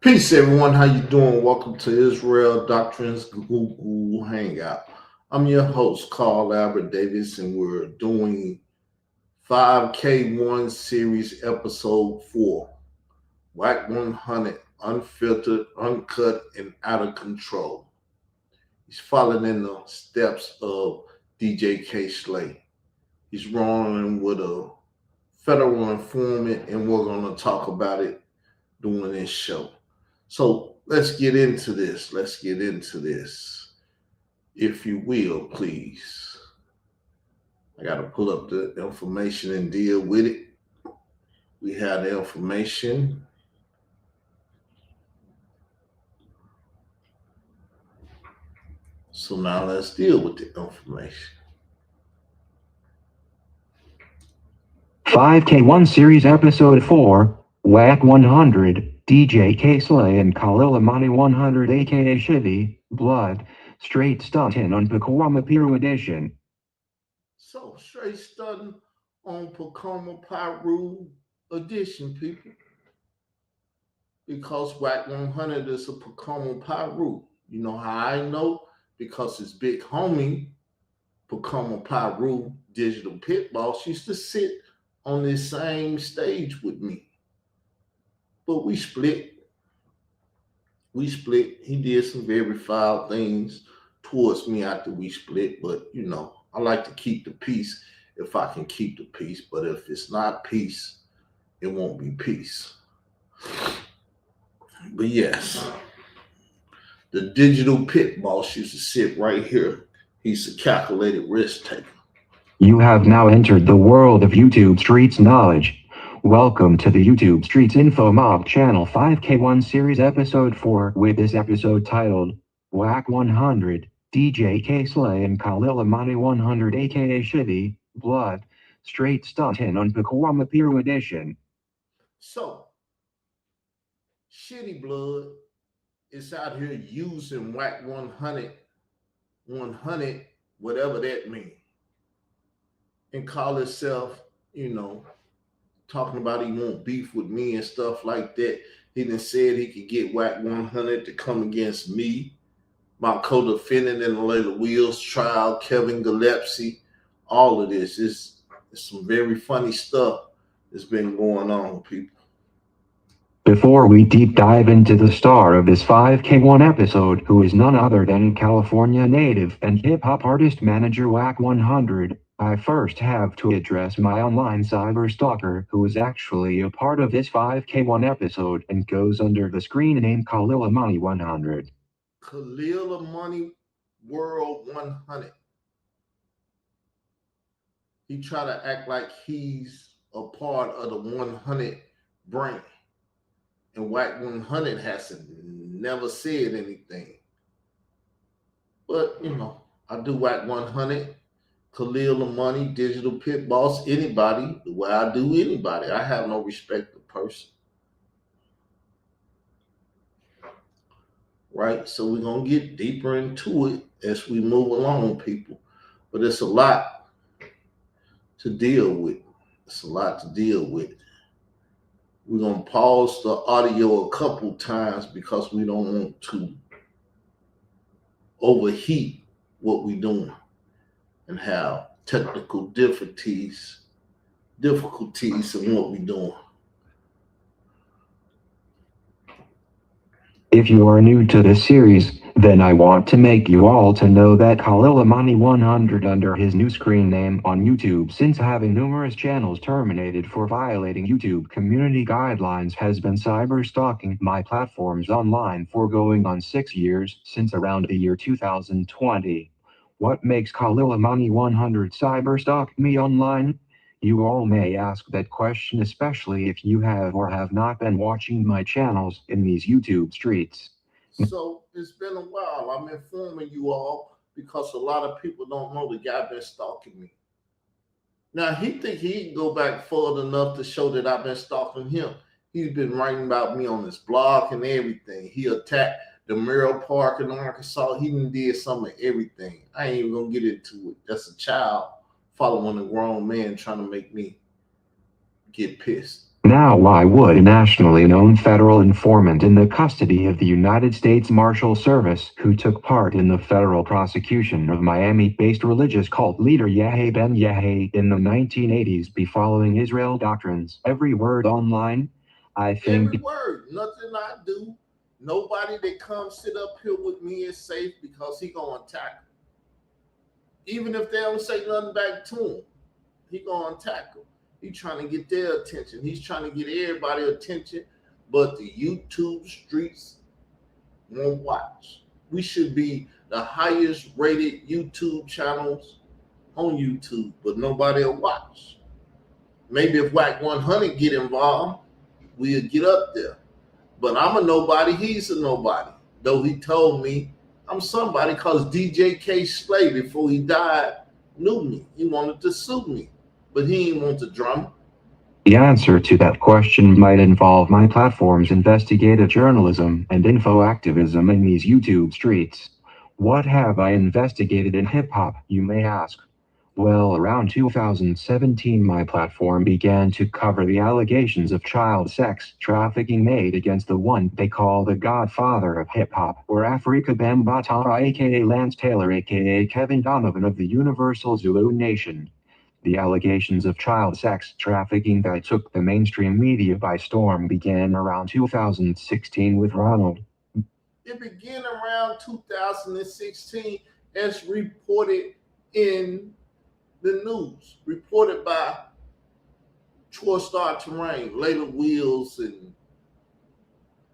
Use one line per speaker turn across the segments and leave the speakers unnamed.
Peace, everyone. How you doing? Welcome to Israel Doctrines Google Hangout. I'm your host, Carl Albert Davis, and we're doing 5K1 Series Episode 4, Wack 100, Unfiltered, Uncut, and Out of Control. He's following in the steps of DJ K. Slay. He's rolling with a federal informant, and we're going to talk about it during this show. So let's get into this. If you will, please. I got to pull up the information and deal with it. We have the information. So now let's deal with the information.
5K1 Series Episode 4, Wack 100, DJ K. Slay and Khalil Amani 100 aka Shivy, Blood, Straight Stuntin' on Pacoima Piru Edition.
So straight stunting on Pacoima Piru Edition, people. Because Wack 100 is a Pacoima Piru. You know how I know? Because his big homie, Pacoima Piru Digital Pit Boss, used to sit on this same stage with me. But we split. He did some very foul things towards me after we split. But, you know, I like to keep the peace if I can keep the peace. But if it's not peace, it won't be peace. But yes, the digital pit boss used to sit right here. He's a calculated risk taker.
You have now entered the world of YouTube Streets knowledge. Welcome to the YouTube Streets Info Mob Channel 5K1 Series Episode 4 with this episode titled Wack 100, DJ K. Slay and Khalil Amani 100 aka Shivy, Blood, Straight Stuntin' on Pacoima Piru Edition.
So, Shitty Blood is out here using Wack 100, whatever that means, and call itself, you know, talking about he won't beef with me and stuff like that. He done said he could get Wack 100 to come against me, my co-defendant in the Layla Wheels trial, Kevin Gillespie. All of this is some very funny stuff that's been going on, people.
Before we deep dive into the star of this 5K1 episode, who is none other than California native and hip-hop artist manager Wack 100, I first have to address my online cyber stalker, who is actually a part of this 5K1 episode and goes under the screen name Khalil Amani 100.
Khalil Amani World 100. He try to act like he's a part of the 100 brand. And Wack 100 hasn't never said anything. But, you know, I do Wack 100. Khalil Amani, Digital Pit Boss, anybody, the way I do anybody. I have no respect of person. Right? So we're going to get deeper into it as we move along, people. But it's a lot to deal with. We're going to pause the audio a couple times because we don't want to overheat what we're doing and have technical difficulties in what we're doing.
If you are new to this series, then I want to make you all to know that Khalil Amani 100 under his new screen name on YouTube, since having numerous channels terminated for violating YouTube community guidelines, has been cyber stalking my platforms online for going on 6 years, since around the year 2020. What makes Khalil Amani 100 cyber stalk me online? You all may ask that question, especially if you have or have not been watching my channels in these YouTube streets.
So it's been a while. I'm informing you all because a lot of people don't know the guy been stalking me. Now he think he can go back further enough to show that I've been stalking him. He's been writing about me on his blog and everything. He attacked the Merrill Park in Arkansas. He did some of everything. I ain't even gonna get into it. That's a child following a grown man trying to make me get pissed.
Now why would a nationally known federal informant in the custody of the United States Marshal Service, who took part in the federal prosecution of Miami-based religious cult leader Yahya Ben Yahya in the 1980s, be following Israel doctrines? Every word online? I
Every
think
word, nothing I do. Nobody that comes sit up here with me is safe because he gonna attack 'em. Even if they don't say nothing back to him, he gonna attack them. He's trying to get their attention. He's trying to get everybody attention, but the YouTube streets won't watch. We should be the highest rated YouTube channels on YouTube, but nobody will watch. Maybe if Wack 100 get involved, we'll get up there. But I'm a nobody. He's a nobody. Though he told me I'm somebody because DJ K Slay, before he died, knew me. He wanted to sue me, but he didn't want the drama.
the answer to that question might involve my platform's investigative journalism and info activism in these YouTube streets. What have I investigated in hip hop, you may ask? Well, around 2017, my platform began to cover the allegations of child sex trafficking made against the one they call the godfather of hip hop, or Afrika Bambaataa, aka Lance Taylor, aka Kevin Donovan of the Universal Zulu Nation. The allegations of child sex trafficking that took the mainstream media by storm began around 2016 with Ronald.
It began around 2016 as reported in the news, reported by Troy Star Terrain, Layla Wheels, and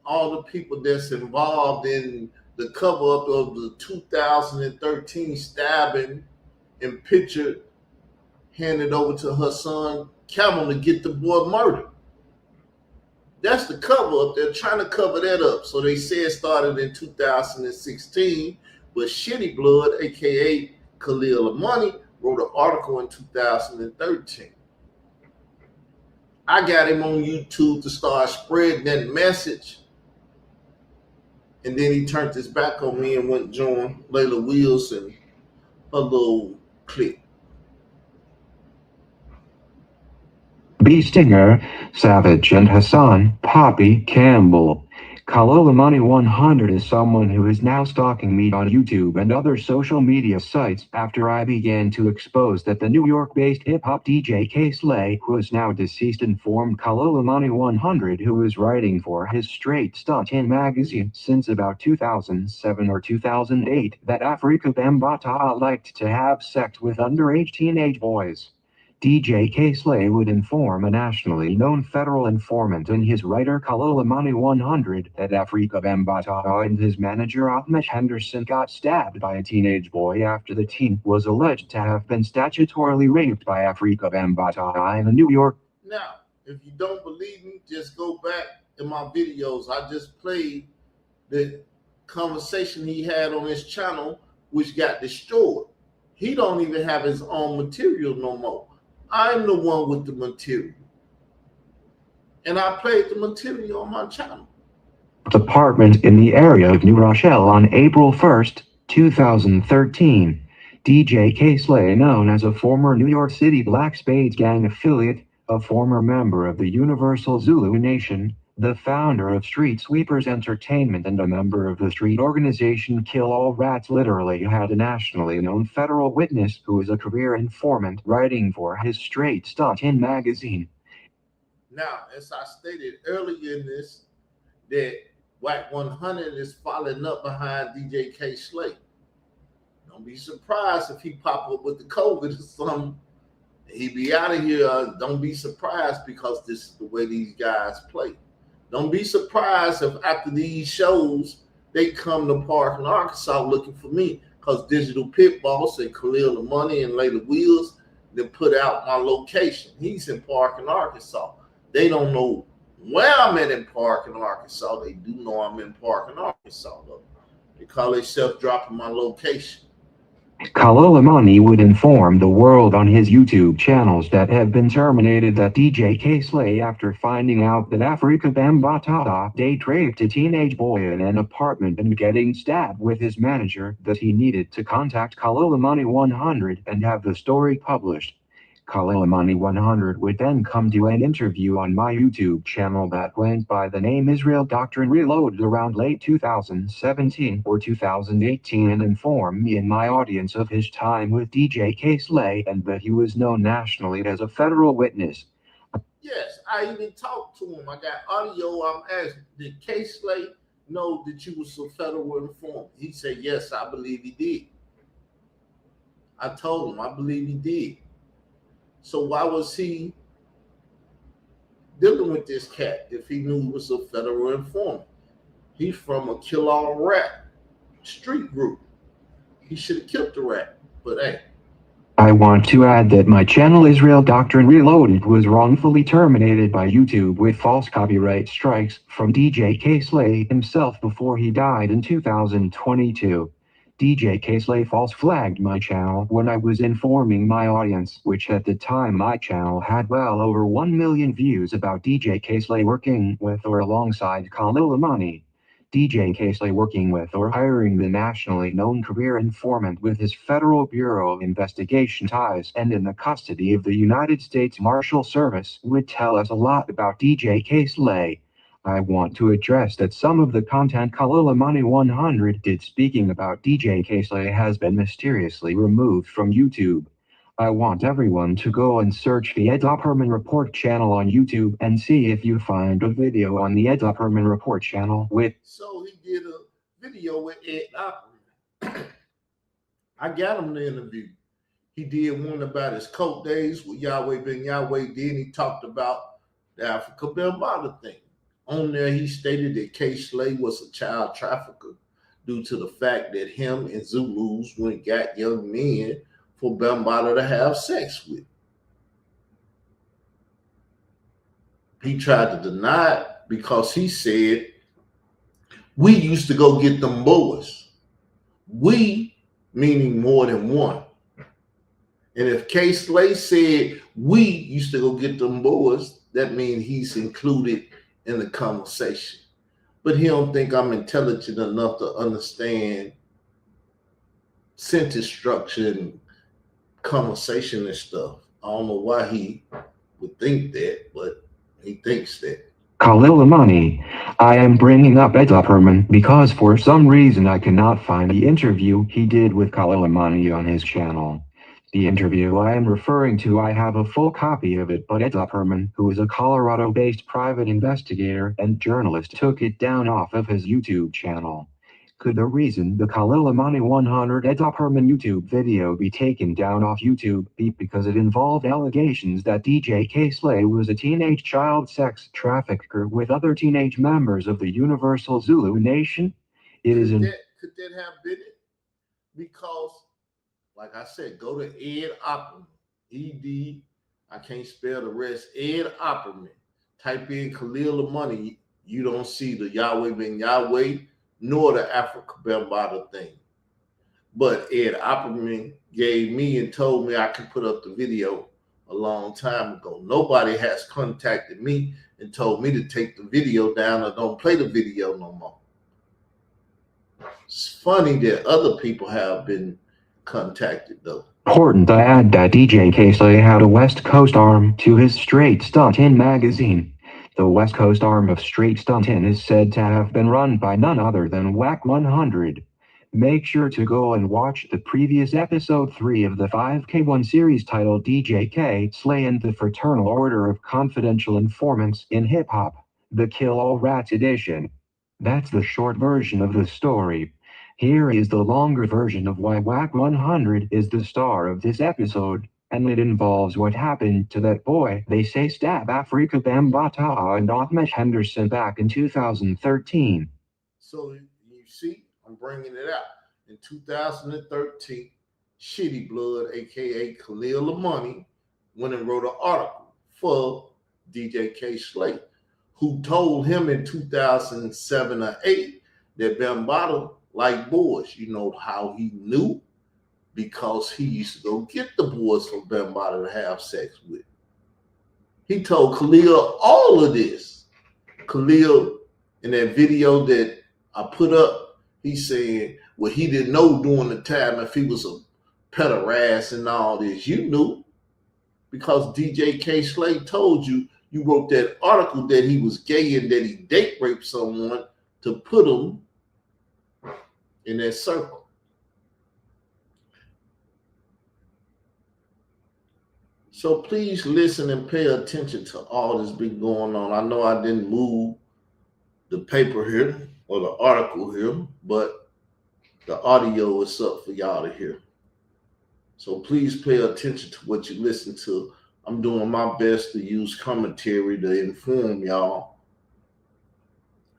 all the people that's involved in the cover up of the 2013 stabbing and picture handed over to her son Camel to get the boy murdered. That's the cover up. They're trying to cover that up. So they say it started in 2016, but Shitty Blood, aka Khalil Amani, wrote an article in 2013. I got him on YouTube to start spreading that message. And then he turned his back on me and went and joined Layla Wheels and her little clique.
B. Stinger, Savage, and Hassan Poppy Campbell. Khalil Amani 100 is someone who is now stalking me on YouTube and other social media sites after I began to expose that the New York-based hip-hop DJ K Slay, who is now deceased, informed Khalil Amani 100, who is writing for his Straight Stunt magazine since about 2007 or 2008, that Afrika Bambaataa liked to have sex with underage teenage boys. DJ K Slay would inform a nationally known federal informant and his writer Khalil Amani 100 that Afrika Bambaataa and his manager Ahmed Henderson got stabbed by a teenage boy after the teen was alleged to have been statutorily raped by Afrika Bambaataa in the New York.
Now, if you don't believe me, just go back in my videos. I just played the conversation he had on his channel, which got destroyed. He don't even have his own material no more. I'm the one with the material. And I played the material on my channel.
Apartment in the area of New Rochelle on April 1st, 2013. DJ K Slay, known as a former New York City Black Spades Gang affiliate, a former member of the Universal Zulu Nation, the founder of Street Sweepers Entertainment and a member of the street organization Kill All Rats, literally had a nationally known federal witness who is a career informant writing for his Straight Stunt magazine.
Now, as I stated earlier in this, that Wack 100 is following up behind DJ K Slay. Don't be surprised if he pop up with the COVID or something. He be out of here. Don't be surprised because this is the way these guys play. Don't be surprised if after these shows, they come to Park in Arkansas looking for me because Digital Pit Boss and Khalil the Money and Layla Wheels, they put out my location. He's in Park in Arkansas. They don't know where I'm at in Park in Arkansas. They do know I'm in Park in Arkansas, though. They call themselves dropping my location.
Khalil Amani would inform the world on his YouTube channels that have been terminated that DJ K Slay, after finding out that Afrika Bambaataa date raped a teenage boy in an apartment and getting stabbed with his manager, that he needed to contact Khalil Amani 100 and have the story published. Khalil Money 100 would then come to an interview on my YouTube channel that went by the name Israel Doctrine Reloaded around late 2017 or 2018 and inform me and my audience of his time with DJ K-Slay and that he was known nationally as a federal witness.
Yes, I even talked to him. I got audio. I'm asking, did K-Slay know that you was a federal informant? He said, yes, I believe he did. I told him, I believe he did. So why was he dealing with this cat if he knew he was a federal informant? He's from a kill-all rat street group. He should have killed the rat, but hey.
I want to add that my channel Israel Doctrine Reloaded was wrongfully terminated by YouTube with false copyright strikes from DJ K-Slay himself before he died in 2022. DJ K-Slay false flagged my channel when I was informing my audience, which at the time my channel had well over 1 million views, about DJ K-Slay working with or alongside Khalil Amani. DJ K-Slay working with or hiring the nationally known career informant with his Federal Bureau of Investigation ties and in the custody of the United States Marshal Service would tell us a lot about DJ K-Slay. I want to address that some of the content Khalil Amani 100 did speaking about DJ K-Slay has been mysteriously removed from YouTube. I want everyone to go and search the Ed Opperman Report channel on YouTube and see if you find a video on the Ed Opperman Report channel with...
So he did a video with Ed Opperman. I got him the interview. He did one about his coke days with Yahweh Ben Yahweh. Then he talked about the Africa Bambaataa thing. On there, he stated that K-Slay was a child trafficker due to the fact that him and Zulus went and got young men for Bambaataa to have sex with. He tried to deny it because he said, we used to go get them boys. We, meaning more than one. And if K-Slay said, we used to go get them boys, that means he's included in the conversation. But he don't think I'm intelligent enough to understand sentence structure and conversation and stuff. I don't know why he would think that, but he thinks that.
Khalil Amani. I am bringing up Ed Opperman because for some reason I cannot find the interview he did with Khalil Amani on his channel. The interview I am referring to, I have a full copy of it, but Ed Opperman, who is a Colorado-based private investigator and journalist, took it down off of his YouTube channel. Could the reason the Khalil Amani 100 Ed Opperman YouTube video be taken down off YouTube be because it involved allegations that DJ K-Slay was a teenage child sex trafficker with other teenage members of the Universal Zulu Nation?
Could that have been it? Because, like I said, go to Ed Opperman. E-D, I can't spell the rest. Ed Opperman. Type in Khalil Amani. You don't see the Yahweh Ben Yahweh nor the Africa Bambaataa thing. But Ed Opperman gave me and told me I could put up the video a long time ago. Nobody has contacted me and told me to take the video down or don't play the video no more. It's funny that other people have been contacted though.
Important to add that DJ K-Slay had a West Coast arm to his Straight Stuntin' magazine. The West Coast arm of Straight Stuntin' is said to have been run by none other than Wack 100. Make sure to go and watch the previous episode 3 of the 5K1 series titled DJ K-Slay and the Fraternal Order of Confidential Informants in Hip Hop, the Kill All Rats edition. That's the short version of the story. Here is the longer version of why Wack 100 is the star of this episode, and it involves what happened to that boy they say stabbed Africa Bambaataa and Ahmed Henderson back in 2013.
So you see, I'm bringing it out. In 2013, Shitty Blood, aka Khalil Amani, went and wrote an article for DJ K-Slay, who told him in 2007 or 8 that Bambaataa like boys. You know how he knew? Because he used to go get the boys from Bambaataa to have sex with. He told Khalil all of this. Khalil, in that video that I put up, he's saying, well, he didn't know during the time if he was a pederast and all this. You knew. because DJ K. Slade told you you wrote that article that he was gay and that he date raped someone to put him in that circle. So please listen and pay attention to all that's been going on. I know I didn't move the paper here or the article here, but the audio is up for y'all to hear. So please pay attention to what you listen to. I'm doing my best to use commentary to inform y'all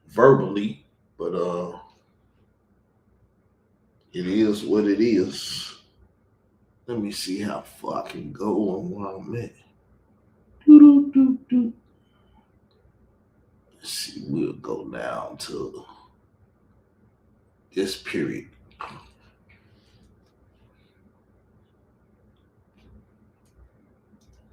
verbally, but it is what it is. Let me see how far I can go on where I'm at. Let's see, we'll go down to this period.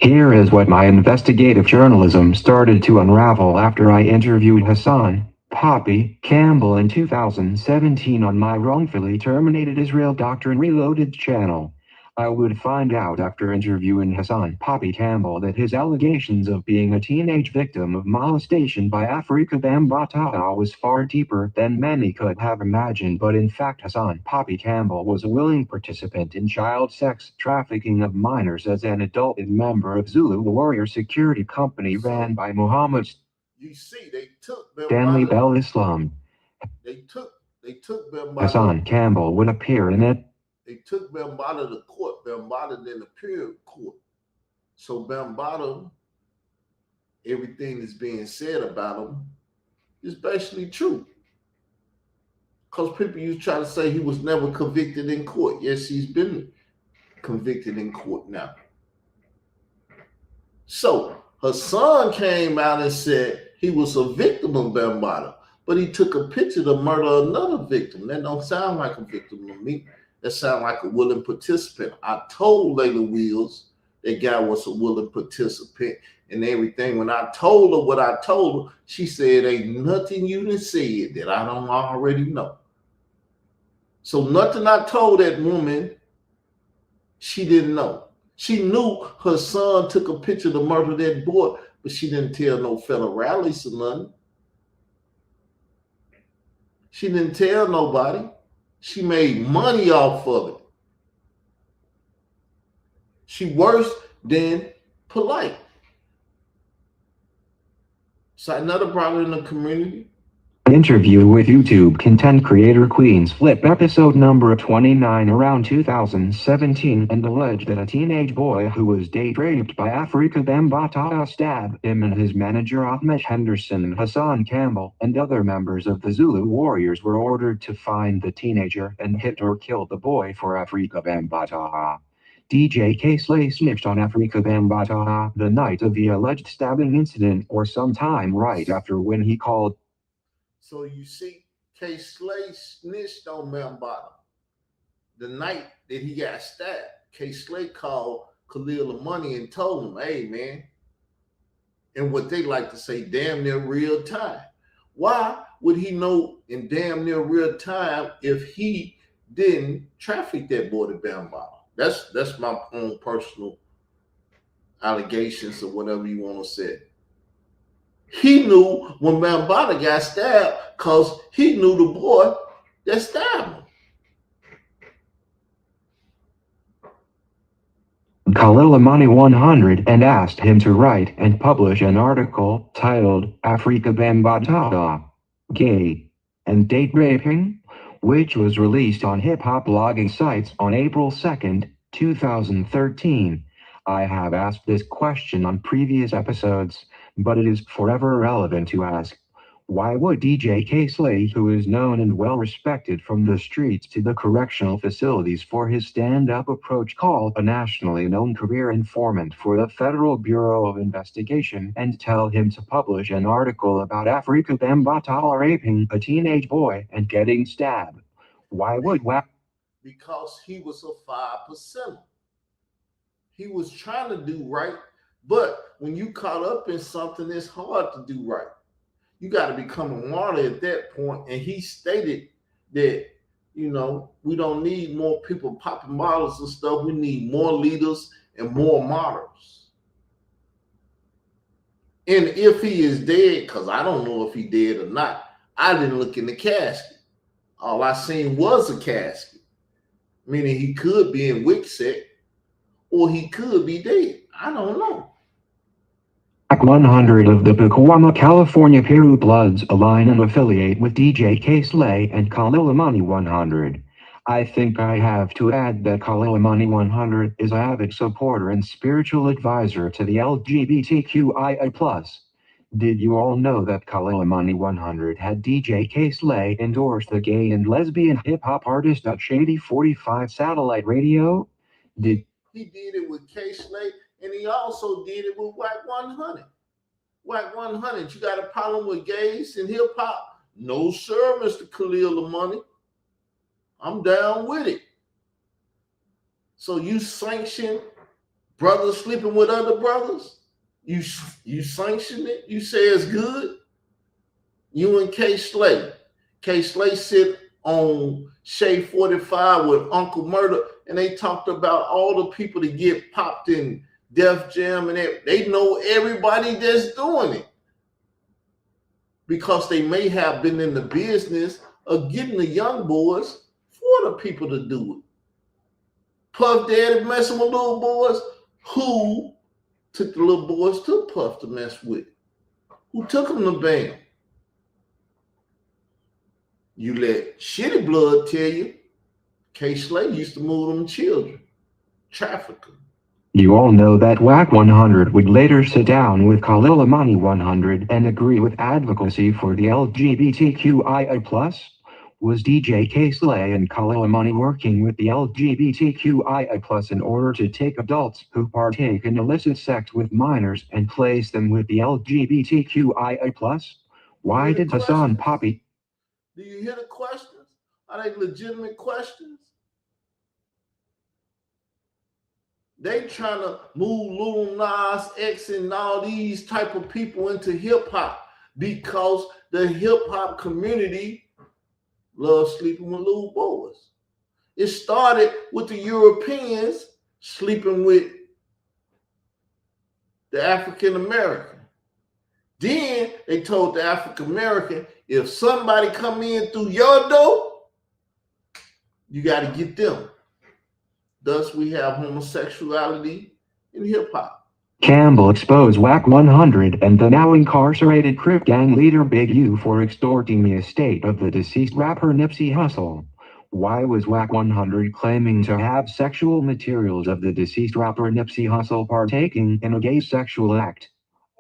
Here is what my investigative journalism started to unravel after I interviewed Hassan Poppy Campbell in 2017 on my wrongfully terminated Israel Doctrine Reloaded channel. I would find out after interviewing Hassan Poppy Campbell that his allegations of being a teenage victim of molestation by Afrika Bambaataa was far deeper than many could have imagined, but in fact Hassan Poppy Campbell was a willing participant in child sex trafficking of minors as an adult and member of Zulu Warrior Security Company ran by Muhammad
You see, they took
Stanley Bell Islam.
They took Bambaataa.
Hassan Campbell would appear in it.
They took Bambaataa to court. Bambaataa didn't appear in court. So Bambaataa, everything that's being said about him is basically true. Because people used to try to say he was never convicted in court. Yes, he's been convicted in court now. So Hassan came out and said he was a victim of Bambaataa, but he took a picture to murder another victim. That don't sound like a victim to me. That sounds like a willing participant. I told Layla Wills that guy was a willing participant and everything. When I told her what I told her, she said, ain't nothing you done said that I don't already know. So nothing I told that woman, she didn't know. She knew her son took a picture to murder that boy, but she didn't tell no federales or nothing. She didn't tell nobody. She made money off of it. She worse than polite. So another problem in the community.
Interview with YouTube content creator Queen's Flip episode number 29 around 2017 and alleged that a teenage boy who was date raped by Afrika Bambaataa stabbed him and his manager Ahmed Henderson and Hassan Campbell and other members of the Zulu Warriors were ordered to find the teenager and hit or kill the boy for Afrika Bambaataa. DJ K. Slay snitched on Afrika Bambaataa the night of the alleged stabbing incident or sometime right after when he called.
So you see, K. Slay snitched on Bambaataa. The night that he got stabbed, K. Slay called Khalil Money and told him, hey, man, in what they like to say, damn near real time. Why would he know in damn near real time if he didn't traffic that boy to Bambaataa? That's my own personal allegations or whatever you want to say. He knew when Bambaataa got stabbed because he knew the boy that stabbed him.
Khalil Amani 100 and asked him to write and publish an article titled Afrika Bambaataa, Gay and Date Raping, which was released on hip-hop blogging sites on April 2nd, 2013. I have asked this question on previous episodes, but it is forever relevant to ask. Why would DJ K. Slay, who is known and well-respected from the streets to the correctional facilities for his stand-up approach, call a nationally known career informant for the Federal Bureau of Investigation and tell him to publish an article about Afrika Bambaataa raping a teenage boy and getting stabbed? Why would Wack?
Because he was a 5%. He was trying to do right, but when you caught up in something, it's hard to do right. You got to become a martyr at that point. And he stated that, you know, we don't need more people popping bottles and stuff. We need more leaders and more martyrs. And if he is dead, because I don't know if he dead or not, I didn't look in the casket. All I seen was a casket, meaning he could be in Wicksec or he could be dead. I don't know.
Wack 100 of the Pacoima, California Peru Bloods align and affiliate with DJ K-Slay and Khalil Amani 100. I think I have to add that Khalil Amani 100 is an avid supporter and spiritual advisor to the LGBTQIA+. Did you all know that Khalil Amani 100 had DJ K-Slay endorse the gay and lesbian hip-hop artist at Shady 45 Satellite Radio?
He did it with K-Slay, and he also did it with Wack 100. Wack 100, you got a problem with gays and hip-hop? No, sir, Mr. Khalil Amani. I'm down with it. So you sanction brothers sleeping with other brothers? You sanction it? You say it's good? You and K-Slay. K-Slay sit on Shade 45 with Uncle Murder, and they talked about all the people that get popped in Def Jam, and they know everybody that's doing it because they may have been in the business of getting the young boys for the people to do it. Puff Daddy messing with little boys. Who took the little boys to Puff to mess with? Who took them to Bam? You let Shitty Blood tell you K-Slay used to move them children, traffic them.
You all know that Wack 100 would later sit down with Khalil Amani 100 and agree with advocacy for the LGBTQIA+. Was DJ K-Slay and Khalil Amani working with the LGBTQIA+ in order to take adults who partake in illicit sex with minors and place them with the LGBTQIA+? Why did Hassan Poppy?
Do you hear the questions? Are they legitimate questions? They trying to move Lil Nas X and all these type of people into hip hop because the hip hop community loves sleeping with little boys. It started with the Europeans sleeping with the African American. Then they told the African American, if somebody come in through your door, you got to get them. Thus, we have homosexuality in hip-hop.
Campbell exposed Wack 100 and the now incarcerated Crip gang leader Big U for extorting the estate of the deceased rapper Nipsey Hussle. Why was Wack 100 claiming to have sexual materials of the deceased rapper Nipsey Hussle partaking in a gay sexual act?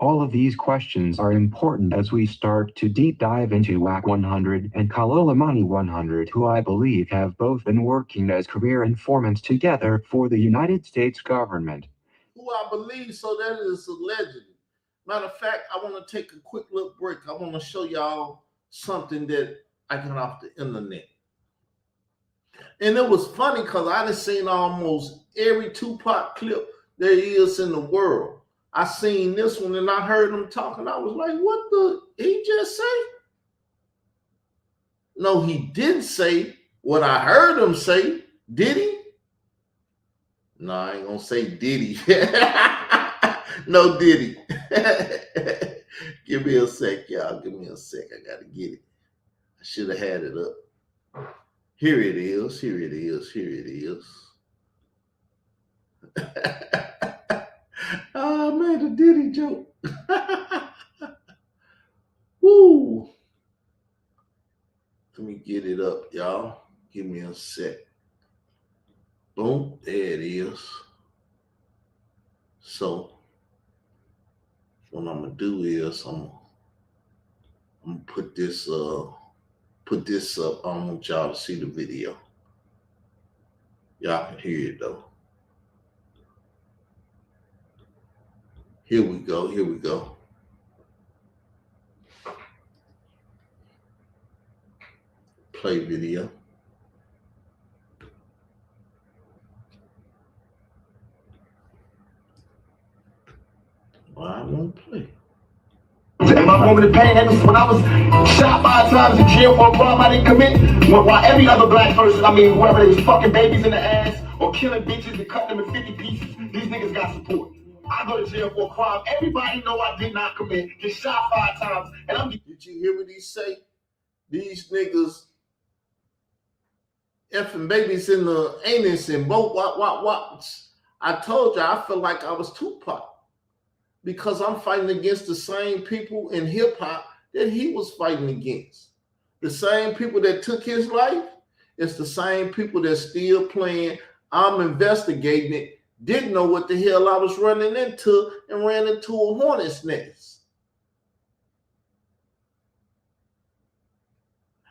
All of these questions are important as we start to deep dive into Wack 100 and Khalil Amani 100, who I believe have both been working as career informants together for the United States government.
Who I believe, so that is allegedly. Matter of fact, I want to take a quick little break. I want to show y'all something that I got off the internet. And it was funny because I done seen almost every Tupac clip there is in the world. I seen this one and I heard him talking. I was like, what the? He just say? No, he didn't say what I heard him say. Did he? No, I ain't gonna say did he. No, did he? Give me a sec, y'all. Give me a sec. I gotta get it. I should have had it up. Here it is. Here it is. Here it is. Oh man, the Diddy joke. Woo. Let me get it up, y'all. Give me a sec. Boom, there it is. So what I'm gonna do is I'm gonna put this up. I want y'all to see the video. Y'all can hear it though. Here we go. Here we go. Play video. Well, I won't play.
Am I moment of pain? That was when I was shot 5 times in jail for a crime I didn't commit. While every other black person, whether they was fucking babies in the ass or killing bitches and cutting them in 50 pieces, these niggas got support. I go to jail for a crime everybody know I did not commit, get shot 5 times, and I'm...
Did you hear what he say? These niggas effing babies in the anus and both what. I told you I feel like I was Tupac because I'm fighting against the same people in hip hop that he was fighting against. The same people that took his life, it's the same people that still playing. I'm investigating it. Didn't know what the hell I was running into and ran into a hornet's nest.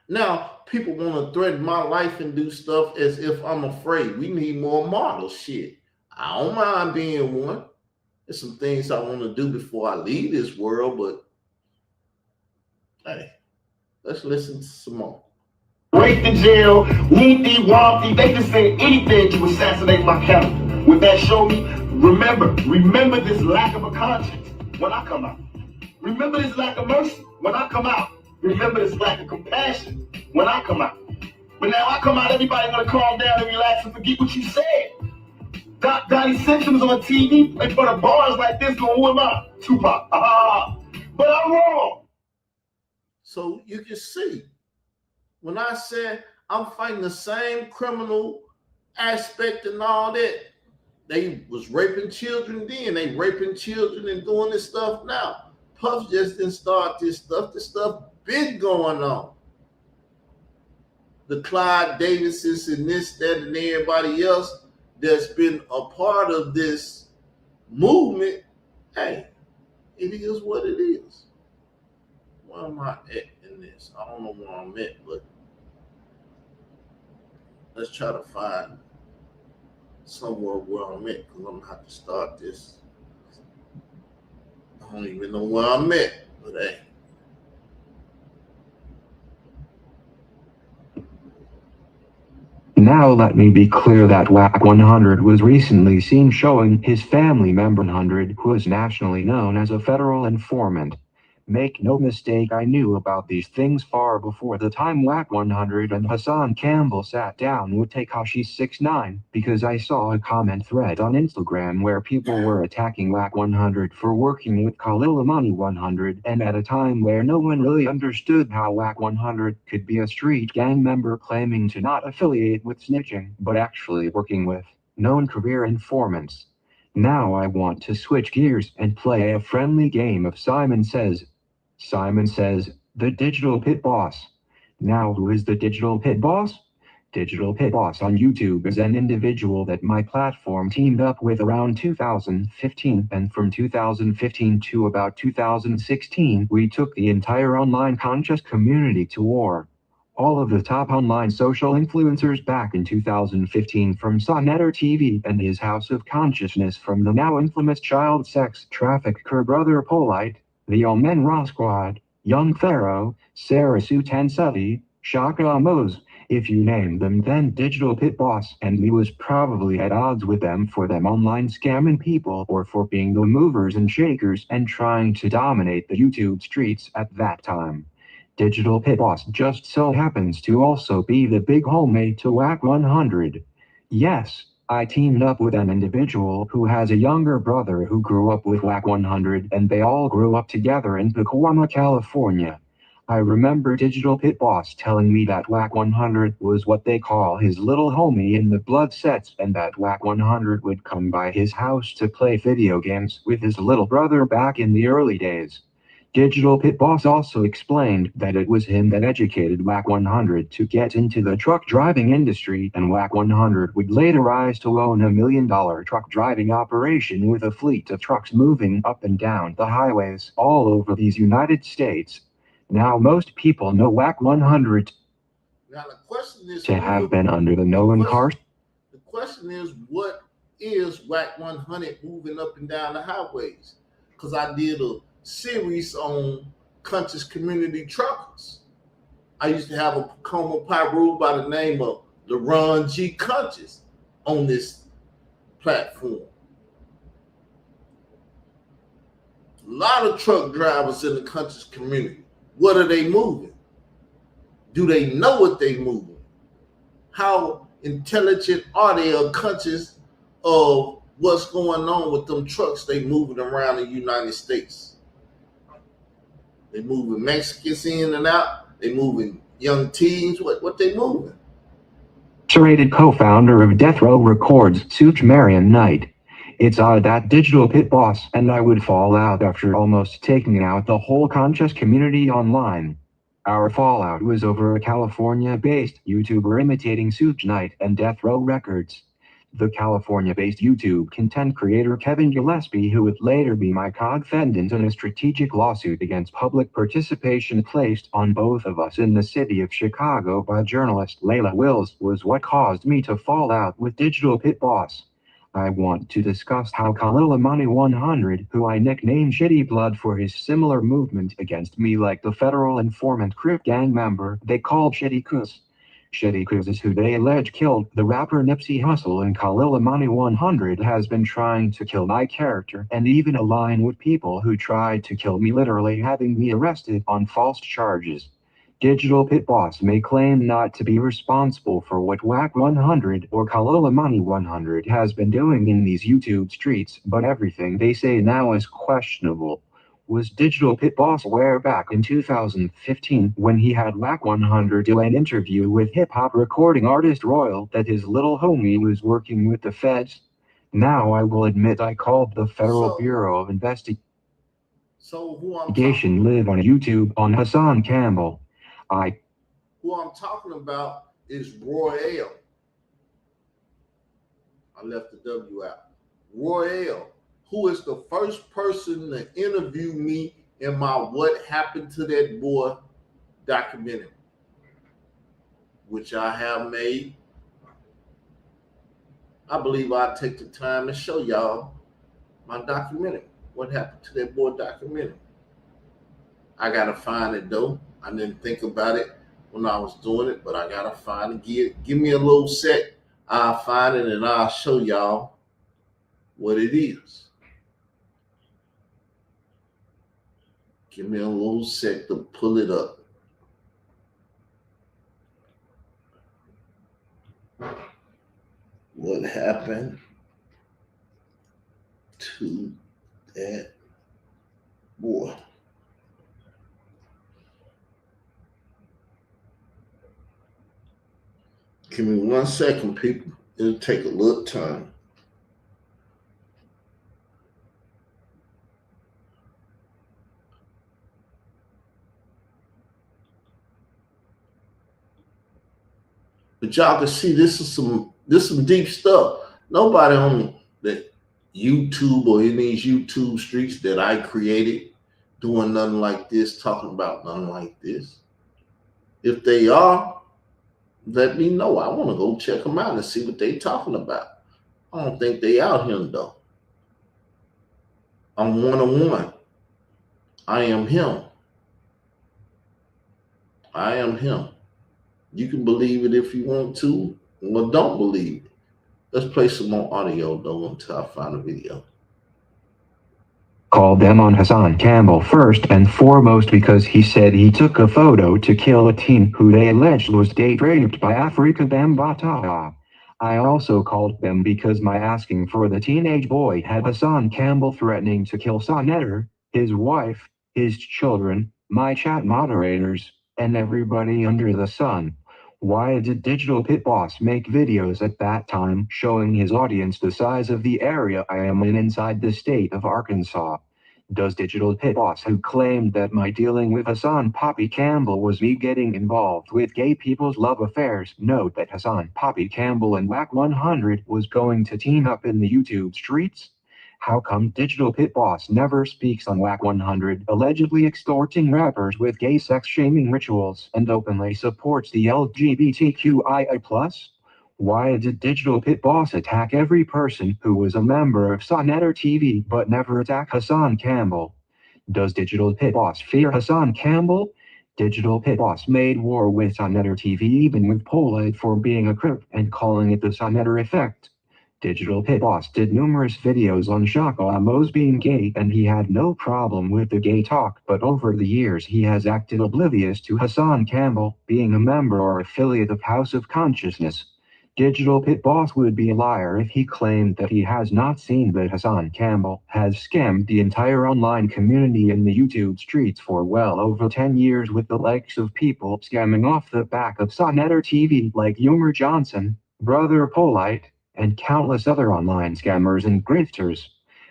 Now, people want to threaten my life and do stuff as if I'm afraid. We need more models. Shit. I don't mind being one. There's some things I want to do before I leave this world, but hey, let's listen to some more.
Raped in jail, Weepy, Wompy, they can say anything to assassinate my character. Would that show me? Remember this lack of a conscience when I come out. Remember this lack of mercy when I come out. Remember this lack of compassion when I come out. But now I come out, everybody gonna calm down and relax and forget what you said. Donnie Simpson's on TV in front of bars like this going, who am I? Tupac. But I'm wrong.
So you can see, when I said I'm fighting the same criminal aspect and all that, they was raping children then, they raping children and doing this stuff now. Puff just didn't start this stuff. This stuff been going on. The Clyde Davises and this, that, and everybody else that's been a part of this movement, hey, it is what it is. Where am I at in this? I don't know where I'm at, but let's try to find somewhere where I'm at, because I'm going to have to start this. I don't even know where I'm at, but hey.
Now let me be clear that Wack 100 was recently seen showing his family member 100, who is nationally known as a federal informant. Make no mistake, I knew about these things far before the time Wack 100 and Hassan Campbell sat down with Tekashi 69, because I saw a comment thread on Instagram where people were attacking Wack 100 for working with Khalil Amani 100, and at a time where no one really understood how Wack 100 could be a street gang member claiming to not affiliate with snitching, but actually working with known career informants. Now I want to switch gears and play a friendly game of Simon Says. Simon Says, the Digital Pit Boss. Now who is the Digital Pit Boss? Digital Pit Boss on YouTube is an individual that my platform teamed up with around 2015, and from 2015 to about 2016 we took the entire online conscious community to war. All of the top online social influencers back in 2015, from Sonnetter TV and his House of Consciousness, from the now infamous child sex trafficker Brother Polite, the All Men Raw Squad, Young Pharaoh, Sarah Sue Tansutti, Shaka Amos, if you name them, then Digital Pit Boss and me was probably at odds with them for them online scamming people or for being the movers and shakers and trying to dominate the YouTube streets at that time. Digital Pit Boss just so happens to also be the big homemate to Wack 100. Yes, I teamed up with an individual who has a younger brother who grew up with Wack 100, and they all grew up together in Pacoima, California. I remember Digital Pit Boss telling me that Wack 100 was what they call his little homie in the blood sets, and that Wack 100 would come by his house to play video games with his little brother back in the early days. Digital Pit Boss also explained that it was him that educated Wack 100 to get into the truck driving industry, and Wack 100 would later rise to own a $1 million truck driving operation with a fleet of trucks moving up and down the highways all over these United States. Now most people know Wack 100
now the question is
to have been under the known cars.
The question is, what is Wack 100 moving up and down the highways? Because I did a series on conscious community truckers. I used to have a Pacoima Pyru by the name of LeRon G. Conscious on this platform. A lot of truck drivers in the conscious community. What are they moving? Do they know what they're moving? How intelligent are they or conscious of what's going on with them trucks they moving around the United States. They moving Mexicans in and out. They moving young teens. What they moving?
Curated co-founder of Death Row Records, Such Marion Knight. It's odd that Digital Pit Boss and I would fall out after almost taking out the whole conscious community online. Our fallout was over a California-based YouTuber imitating Such Knight and Death Row Records. The California-based YouTube content creator Kevin Gillespie, who would later be my co-defendant in a strategic lawsuit against public participation placed on both of us in the city of Chicago by journalist Layla Wills, was what caused me to fall out with Digital Pit Boss. I want to discuss how Khalil Amani 100, who I nicknamed Shitty Blood for his similar movement against me like the federal informant Crip gang member they called Shitty Kus. Shitty Kus is who they allege killed the rapper Nipsey Hussle, and Khalil Amani 100 has been trying to kill my character and even align with people who tried to kill me, literally having me arrested on false charges. Digital Pit Boss may claim not to be responsible for what Wack 100 or Khalil Amani 100 has been doing in these YouTube streets, but everything they say now is questionable. Was Digital Pit Boss aware back in 2015 when he had Wack 100 do an interview with hip-hop recording artist Royal that his little homie was working with the feds? Now I will admit I called the Federal Bureau of Investigation live on YouTube on Hassan Campbell.
Who I'm talking about is Royale. I left the W out. Royale, who is the first person to interview me in my What Happened to That Boy documentary, which I have made. I believe I'll take the time to show y'all my documentary, What Happened to That Boy documentary. I gotta find it though. I didn't think about it when I was doing it, but I gotta find it. Give me a little sec. I'll find it and I'll show y'all what it is. Give me a little sec to pull it up. What happened to that boy? Give me 1 second, people. It'll take a little time. But y'all can see this is some deep stuff. Nobody on the YouTube or in these YouTube streets that I created doing nothing like this, talking about nothing like this. If they are, let me know. I want to go check them out and see what they talking about. I don't think they out here though. I'm one-on-one. I am him. I am him. You can believe it if you want to, or don't believe it. Let's play some more audio though until I find a video.
Called them on Hassan Campbell first and foremost because he said he took a photo to kill a teen who they alleged was date raped by Afrika Bambaataa. I also called them because my asking for the teenage boy had Hassan Campbell threatening to kill Sonetter, his wife, his children, my chat moderators, and everybody under the sun. Why did Digital Pit Boss make videos at that time showing his audience the size of the area I am in inside the state of Arkansas? Does Digital Pit Boss, who claimed that my dealing with Hassan Poppy Campbell was me getting involved with gay people's love affairs, note that Hassan Poppy Campbell and Wack 100 was going to team up in the YouTube streets? How come Digital Pit Boss never speaks on Wack 100, allegedly extorting rappers with gay sex-shaming rituals, and openly supports the LGBTQIA+? Why did Digital Pit Boss attack every person who was a member of Sonetter TV but never attack Hassan Campbell? Does Digital Pit Boss fear Hassan Campbell? Digital Pit Boss made war with Sonetter TV even with Polite for being a crip and calling it the Sonetter effect. Digital Pit Boss did numerous videos on Shaka Amos being gay and he had no problem with the gay talk, but over the years he has acted oblivious to Hassan Campbell being a member or affiliate of House of Consciousness. Digital Pit Boss would be a liar if he claimed that he has not seen that Hassan Campbell has scammed the entire online community in the YouTube streets for well over 10 years with the likes of people scamming off the back of Sonnetter TV like Humor Johnson, Brother Polite, and countless other online scammers and grifters.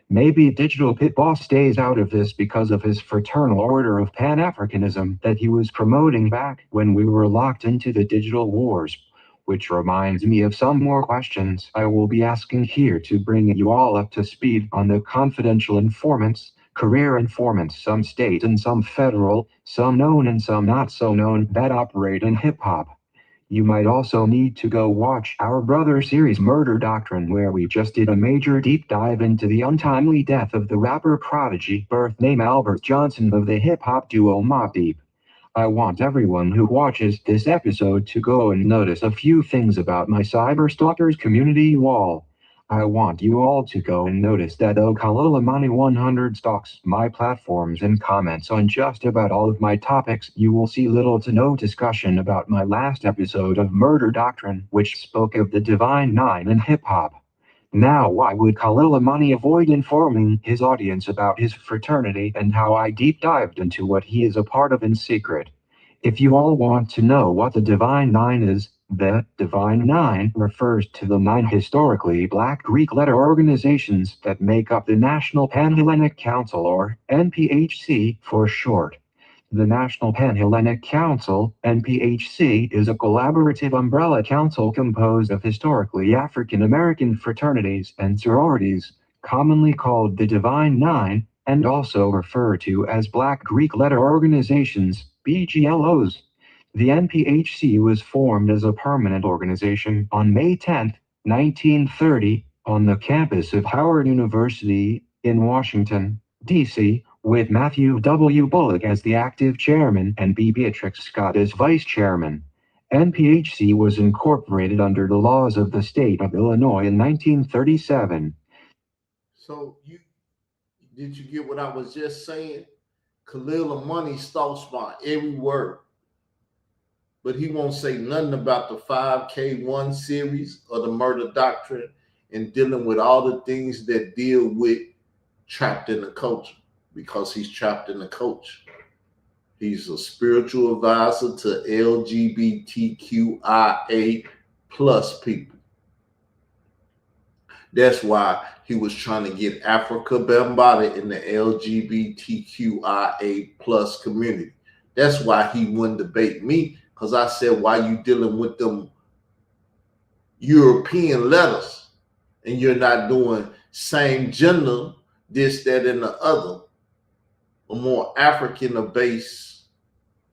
Maybe Digital Pit Boss stays out of this because of his fraternal order of Pan-Africanism that he was promoting back when we were locked into the digital wars. Which reminds me of some more questions I will be asking here to bring you all up to speed on the confidential informants, career informants, some state and some federal, some known and some not so known, that operate in hip-hop. You might also need to go watch our brother series Murder Doctrine, where we just did a major deep dive into the untimely death of the rapper prodigy birth name Albert Johnson of the hip-hop duo Mobb Deep. I want everyone who watches this episode to go and notice a few things about my Cyberstalkers community wall. I want you all to go and notice that though Khalil Amani 100 stalks my platforms and comments on just about all of my topics, you will see little to no discussion about my last episode of Murder Doctrine, which spoke of the Divine Nine in hip-hop. Now, why would Khalil Amani avoid informing his audience about his fraternity and how I deep dived into what he is a part of in secret? If you all want to know what the Divine Nine is, the Divine Nine refers to the 9 historically black Greek letter organizations that make up the National Pan-Hellenic Council, or NPHC for short. The National Pan-Hellenic Council, NPHC, is a collaborative umbrella council composed of historically African American fraternities and sororities, commonly called the Divine Nine, and also referred to as Black Greek Letter Organizations, BGLOs. The NPHC was formed as a permanent organization on May 10, 1930, on the campus of Howard University in Washington, D.C., with Matthew W. Bullock as the active chairman and B. Beatrix Scott as vice chairman. NPHC was incorporated under the laws of the state of Illinois in 1937.
So did you get what I was just saying? Khalil Amani stalks my every word, but he won't say nothing about the 5K1 series or the Murder Doctrine and dealing with all the things that deal with trapped in the culture, because he's trapped in the culture. He's a spiritual advisor to LGBTQIA plus people. That's why he was trying to get Africa Bambaataa in the LGBTQIA plus community. That's why he wouldn't debate me, because I said, why you dealing with them European letters and you're not doing same gender, this, that, and the other, a more African-based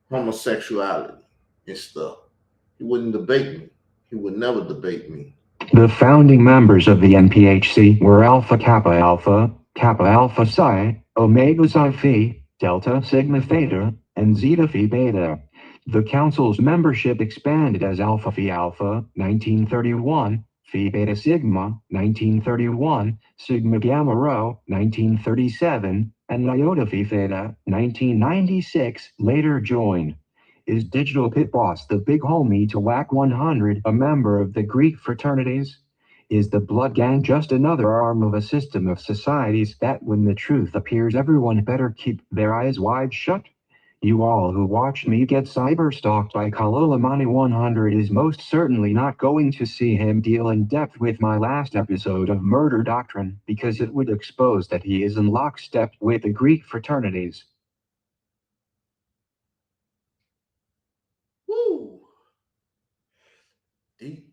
homosexuality and stuff. He wouldn't debate me. He would never debate me.
The founding members of the NPHC were Alpha Kappa Alpha Psi, Omega Psi Phi, Delta Sigma Theta, and Zeta Phi Beta. The council's membership expanded as Alpha Phi Alpha, 1931, Phi Beta Sigma, 1931, Sigma Gamma Rho, 1937, and Iota Phi Theta, 1996, later joined. Is Digital Pit Boss the big homie to Wack 100, a member of the Greek fraternities? Is the Blood Gang just another arm of a system of societies that when the truth appears everyone better keep their eyes wide shut? You all who watched me get cyberstalked by Khalil Amani 100 is most certainly not going to see him deal in depth with my last episode of Murder Doctrine, because it would expose that he is in lockstep with the Greek fraternities.
Woo! Deep.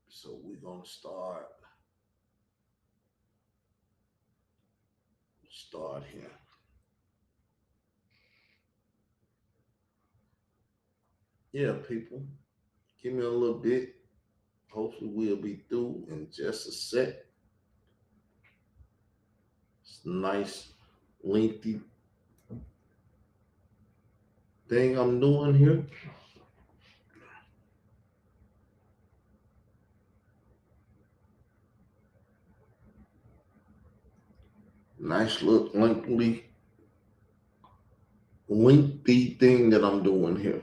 So we're going to start here. Yeah, people, give me a little bit. Hopefully we'll be through in just a sec. It's a nice, lengthy thing I'm doing here. Nice little lengthy thing that I'm doing here.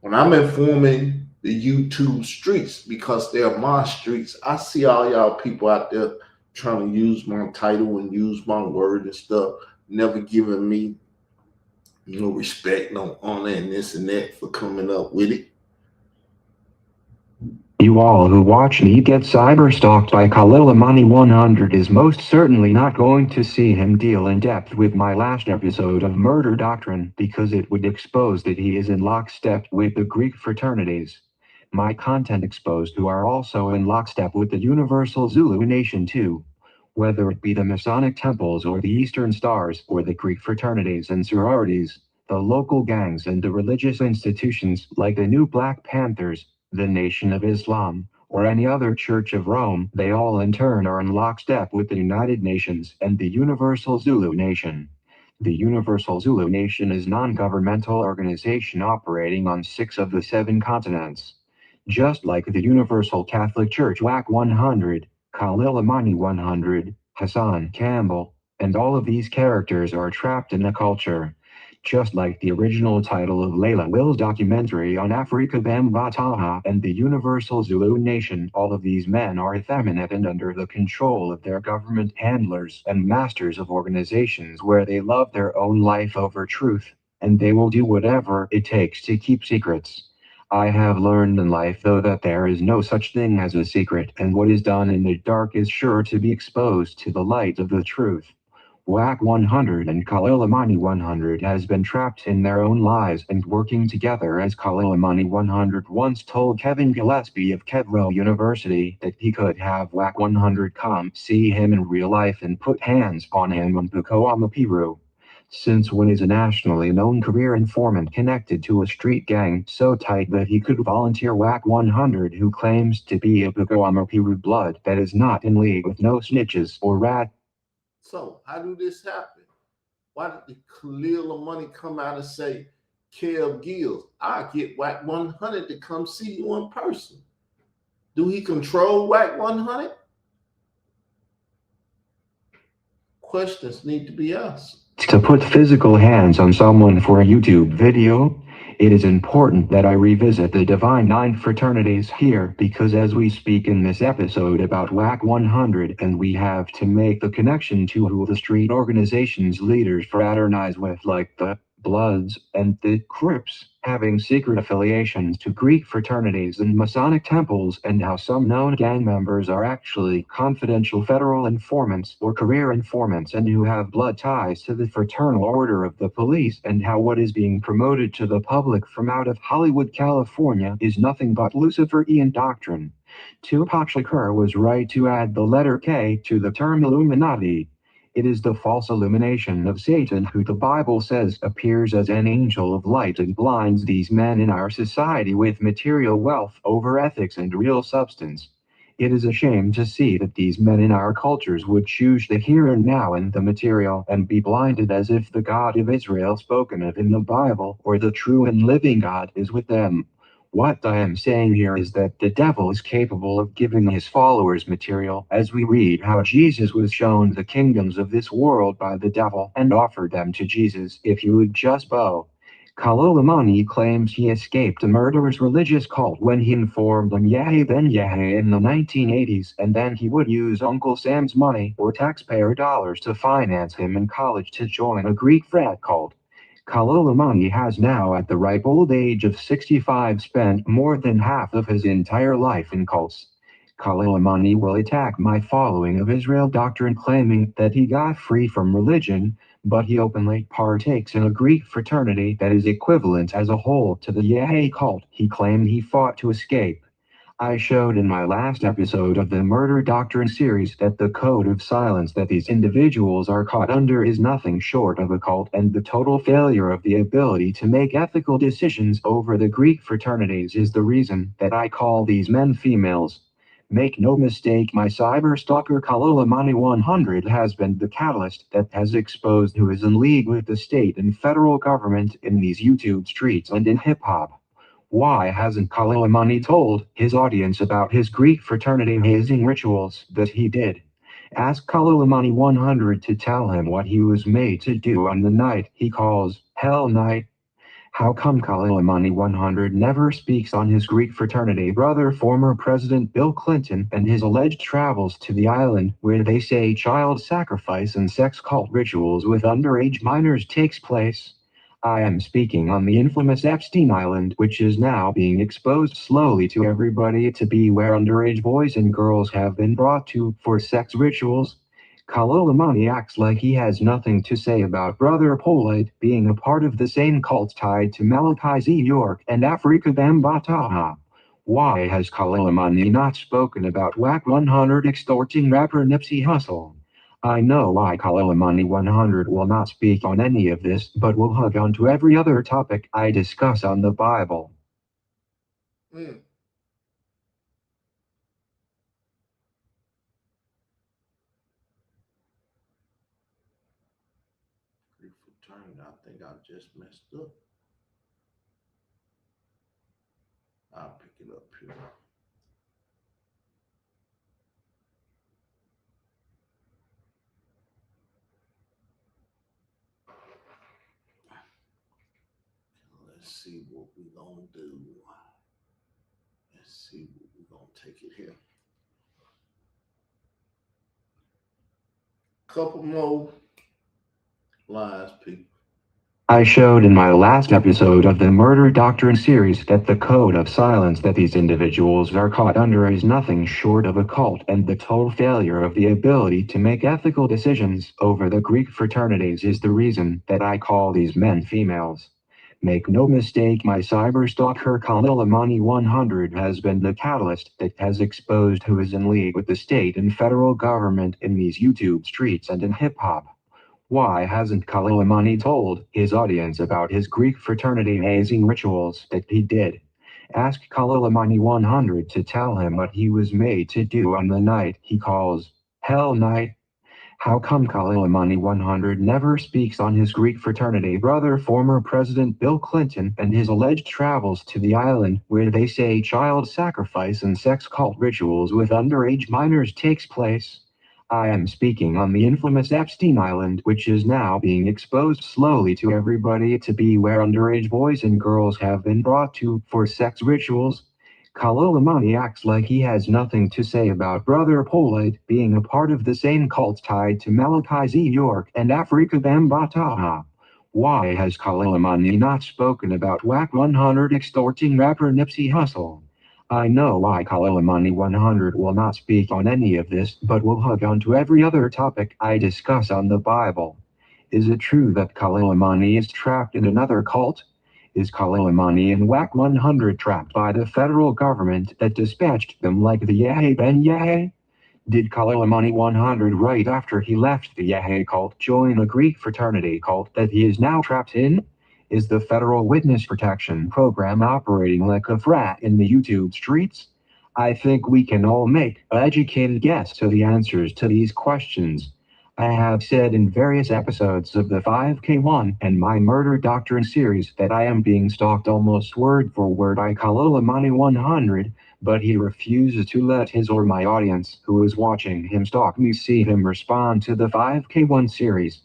When I'm informing the YouTube streets, because they're my streets, I see all y'all people out there trying to use my title and use my word and stuff, never giving me no respect, no honor, and this and that for coming up with it.
You all who watch me get cyberstalked by Khalil Amani 100 is most certainly not going to see him deal in depth with my last episode of Murder Doctrine because it would expose that he is in lockstep with the Greek fraternities. My content exposed who are also in lockstep with the Universal Zulu Nation too. Whether it be the Masonic temples or the Eastern Stars or the Greek fraternities and sororities, the local gangs and the religious institutions like the New Black Panthers, the Nation of Islam, or any other Church of Rome, they all in turn are in lockstep with the United Nations and the Universal Zulu Nation. The Universal Zulu Nation is a non-governmental organization operating on 6 of the 7 continents. Just like the Universal Catholic Church Wack 100, Khalil Amani 100, Hassan Campbell, and all of these characters are trapped in the culture. Just like the original title of Layla Will's documentary on Afrika Bambataha and the Universal Zulu Nation, all of these men are effeminate and under the control of their government handlers and masters of organizations where they love their own life over truth, and they will do whatever it takes to keep secrets. I have learned in life though that there is no such thing as a secret, and what is done in the dark is sure to be exposed to the light of the truth. Wack 100 and Khalil Amani 100 has been trapped in their own lies and working together, as Khalil Amani 100 once told Kevin Gillespie of Kevro University that he could have Wack 100 come see him in real life and put hands on him on Pukoama Piru. Since when is a nationally known career informant connected to a street gang so tight that he could volunteer Wack 100 who claims to be a Pukoama Piru blood that is not in league with no snitches or rat?
So how do this happen? Why did the Khalil Money come out and say, Kev Gills, I get Wack 100 to come see you in person? Do he control Wack 100? Questions need to be asked.
To put physical hands on someone for a YouTube video, it is important that I revisit the Divine Nine fraternities here because as we speak in this episode about Wack 100 and we have to make the connection to who the street organization's leaders fraternize with, like the Bloods and the Crips, having secret affiliations to Greek fraternities and Masonic temples, and how some known gang members are actually confidential federal informants or career informants and who have blood ties to the Fraternal Order of the Police, and how what is being promoted to the public from out of Hollywood, California is nothing but Luciferian doctrine. Tupac Shakur was right to add the letter K to the term Illuminati. It is the false illumination of Satan who the Bible says appears as an angel of light and blinds these men in our society with material wealth over ethics and real substance. It is a shame to see that these men in our cultures would choose the here and now and the material and be blinded as if the God of Israel spoken of in the Bible or the true and living God is with them. What I am saying here is that the devil is capable of giving his followers material, as we read how Jesus was shown the kingdoms of this world by the devil and offered them to Jesus if he would just bow. Khalil Amani claims he escaped a murderer's religious cult when he informed them Yahweh ben Yahweh in the 1980s, and then he would use Uncle Sam's money or taxpayer dollars to finance him in college to join a Greek frat cult. Khalil Amani has now, at the ripe old age of 65, spent more than half of his entire life in cults. Khalil Amani will attack my following of Israel doctrine, claiming that he got free from religion, but he openly partakes in a Greek fraternity that is equivalent as a whole to the Yahweh cult he claimed he fought to escape. I showed in my last episode of the Murder Doctrine series that the code of silence that these individuals are caught under is nothing short of a cult, and the total failure of the ability to make ethical decisions over the Greek fraternities is the reason that I call these men females. Make no mistake, my cyber stalker Khalil Amani 100 has been the catalyst that has exposed who is in league with the state and federal government in these YouTube streets and in hip-hop. Why hasn't Khalil Amani told his audience about his Greek fraternity hazing rituals that he did? Ask Khalil Amani 100 to tell him what he was made to do on the night he calls Hell Night. How come Kalilamani 100 never speaks on his Greek fraternity brother former President Bill Clinton and his alleged travels to the island where they say child sacrifice and sex cult rituals with underage minors takes place? I am speaking on the infamous Epstein Island, which is now being exposed slowly to everybody to be where underage boys and girls have been brought to for sex rituals. Kalilamani acts like he has nothing to say about Brother Polite being a part of the same cult tied to Malachi Z. York and Afrika Bambataha. Why has Kalilamani not spoken about Wack 100 extorting rapper Nipsey Hussle? I know why Kalilamani 100 will not speak on any of this, but will hug on to every other topic I discuss on the Bible.
Mm. Greek fraternity, I think I just messed up. I'll pick it up here. Let's see what we gonna do. Let's see what we gonna take it here. Couple more lies, people.
I showed in my last episode of the Murder Doctrine series that the code of silence that these individuals are caught under is nothing short of a cult and the total failure of the ability to make ethical decisions over the Greek fraternities is the reason that I call these men females. Make no mistake, my cyber stalker Kalilamani 100 has been the catalyst that has exposed who is in league with the state and federal government in these YouTube streets and in hip-hop. Why hasn't Kalilamani told his audience about his Greek fraternity hazing rituals that he did? Ask Kalilamani 100 to tell him what he was made to do on the night he calls Hell Night. How come Kalilamani 100 never speaks on his Greek fraternity brother former President Bill Clinton and his alleged travels to the island where they say child sacrifice and sex cult rituals with underage minors takes place? I am speaking on the infamous Epstein Island, which is now being exposed slowly to everybody to be where underage boys and girls have been brought to for sex rituals. Kalilamani acts like he has nothing to say about Brother Polite being a part of the same cult tied to Malachi Z. York and Afrika Bambataha. Why has Kalilamani not spoken about Wack 100 extorting rapper Nipsey Hussle? I know why Kalilamani 100 will not speak on any of this, but will hug on to every other topic I discuss on the Bible. Is it true that Kalilamani is trapped in another cult? Is Kalilamani and Wack 100 trapped by the federal government that dispatched them like the Yahé Ben Yahé? Did Kalilamani 100 right after he left the Yahé cult join a Greek fraternity cult that he is now trapped in? Is the Federal Witness Protection Program operating like a frat in the YouTube streets? I think we can all make an educated guess to the answers to these questions. I have said in various episodes of the 5K1 and my Murder Doctrine series that I am being stalked almost word for word by Kalilamani 100, but he refuses to let his or my audience who is watching him stalk me see him respond to the 5K1 series.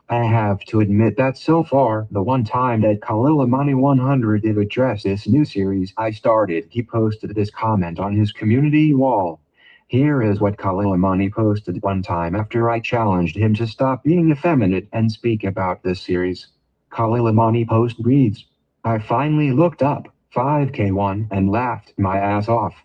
I have to admit that so far, the one time that Kalilamani 100 did address this new series I started, he posted this comment on his community wall. Here is what Kalilamani posted one time after I challenged him to stop being effeminate and speak about this series. Kalilamani post reads, I finally looked up 5K1 and laughed my ass off.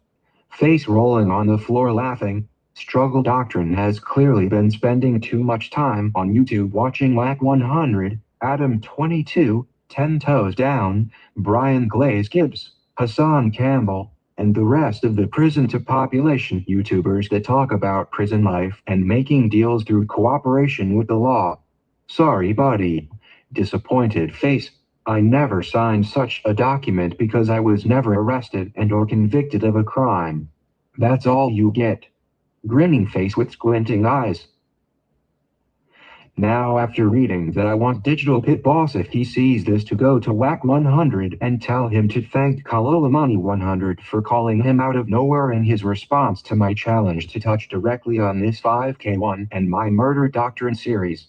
Face rolling on the floor laughing. Struggle Doctrine has clearly been spending too much time on YouTube watching Wack 100, Adam 22, 10 Toes Down, Brian Glaze Gibbs, Hassan Campbell, and the rest of the prison to population YouTubers that talk about prison life and making deals through cooperation with the law. Sorry, buddy. Disappointed face. I never signed such a document because I was never arrested and or convicted of a crime. That's all you get. Grinning face with squinting eyes. Now after reading that, I want Digital Pit Boss, if he sees this, to go to Wack 100 and tell him to thank Kalilamani 100 for calling him out of nowhere in his response to my challenge to touch directly on this 5K1 and my Murder Doctrine series.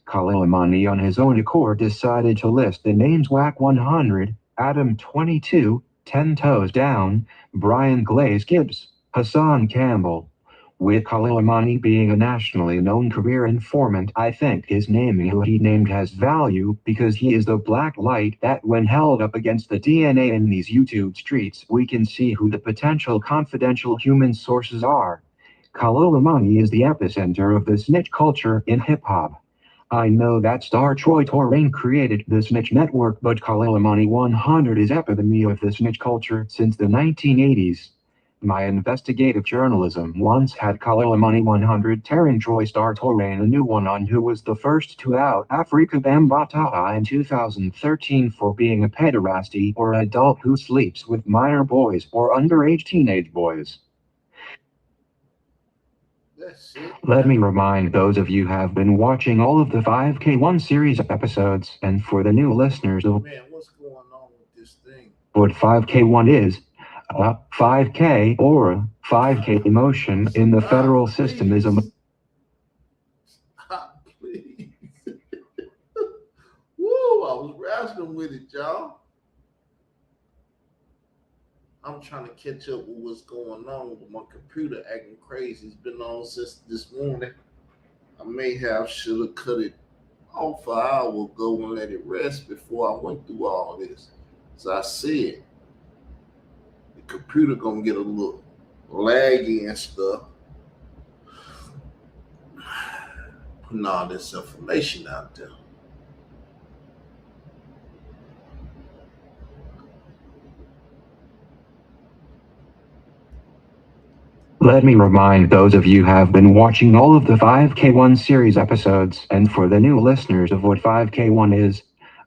Khalil Amani on his own accord decided to list the names Wack 100, Adam 22, 10 Toes Down, Brian Glaze Gibbs, Hassan Campbell. With Khalil Amani being a nationally known career informant, I think his naming who he named has value because he is the black light that when held up against the DNA in these YouTube streets, we can see who the potential confidential human sources are. Khalil Amani is the epicenter of the snitch culture in hip-hop. I know that star Troy Torrain created the snitch network, but Khalil Amani 100 is epitome of the snitch culture since the 1980s. My investigative journalism once had Khalil Amani 100 tearing Troy Star Torrain a new one on who was the first to out Afrika Bambaataa in 2013 for being a pederasty or adult who sleeps with minor boys or underage teenage boys.
That's it.
Let me remind those of you who have been watching all of the 5K1 series episodes, and for the new listeners of
Man, what's going on with this thing?
what 5K1 is, 5K or 5K emotion in the federal system is a...
Stop, please. Woo, I was wrestling with it, y'all. I'm trying to catch up with what's going on with my computer acting crazy. It's been on since this morning. I should have cut it off an hour ago and let it rest before I went through all this. As I said, the computer gonna get a little laggy and stuff. Putting all this information out there.
Let me remind those of you who have been watching all of the 5K1 series episodes, and for the new listeners of what 5K1 is,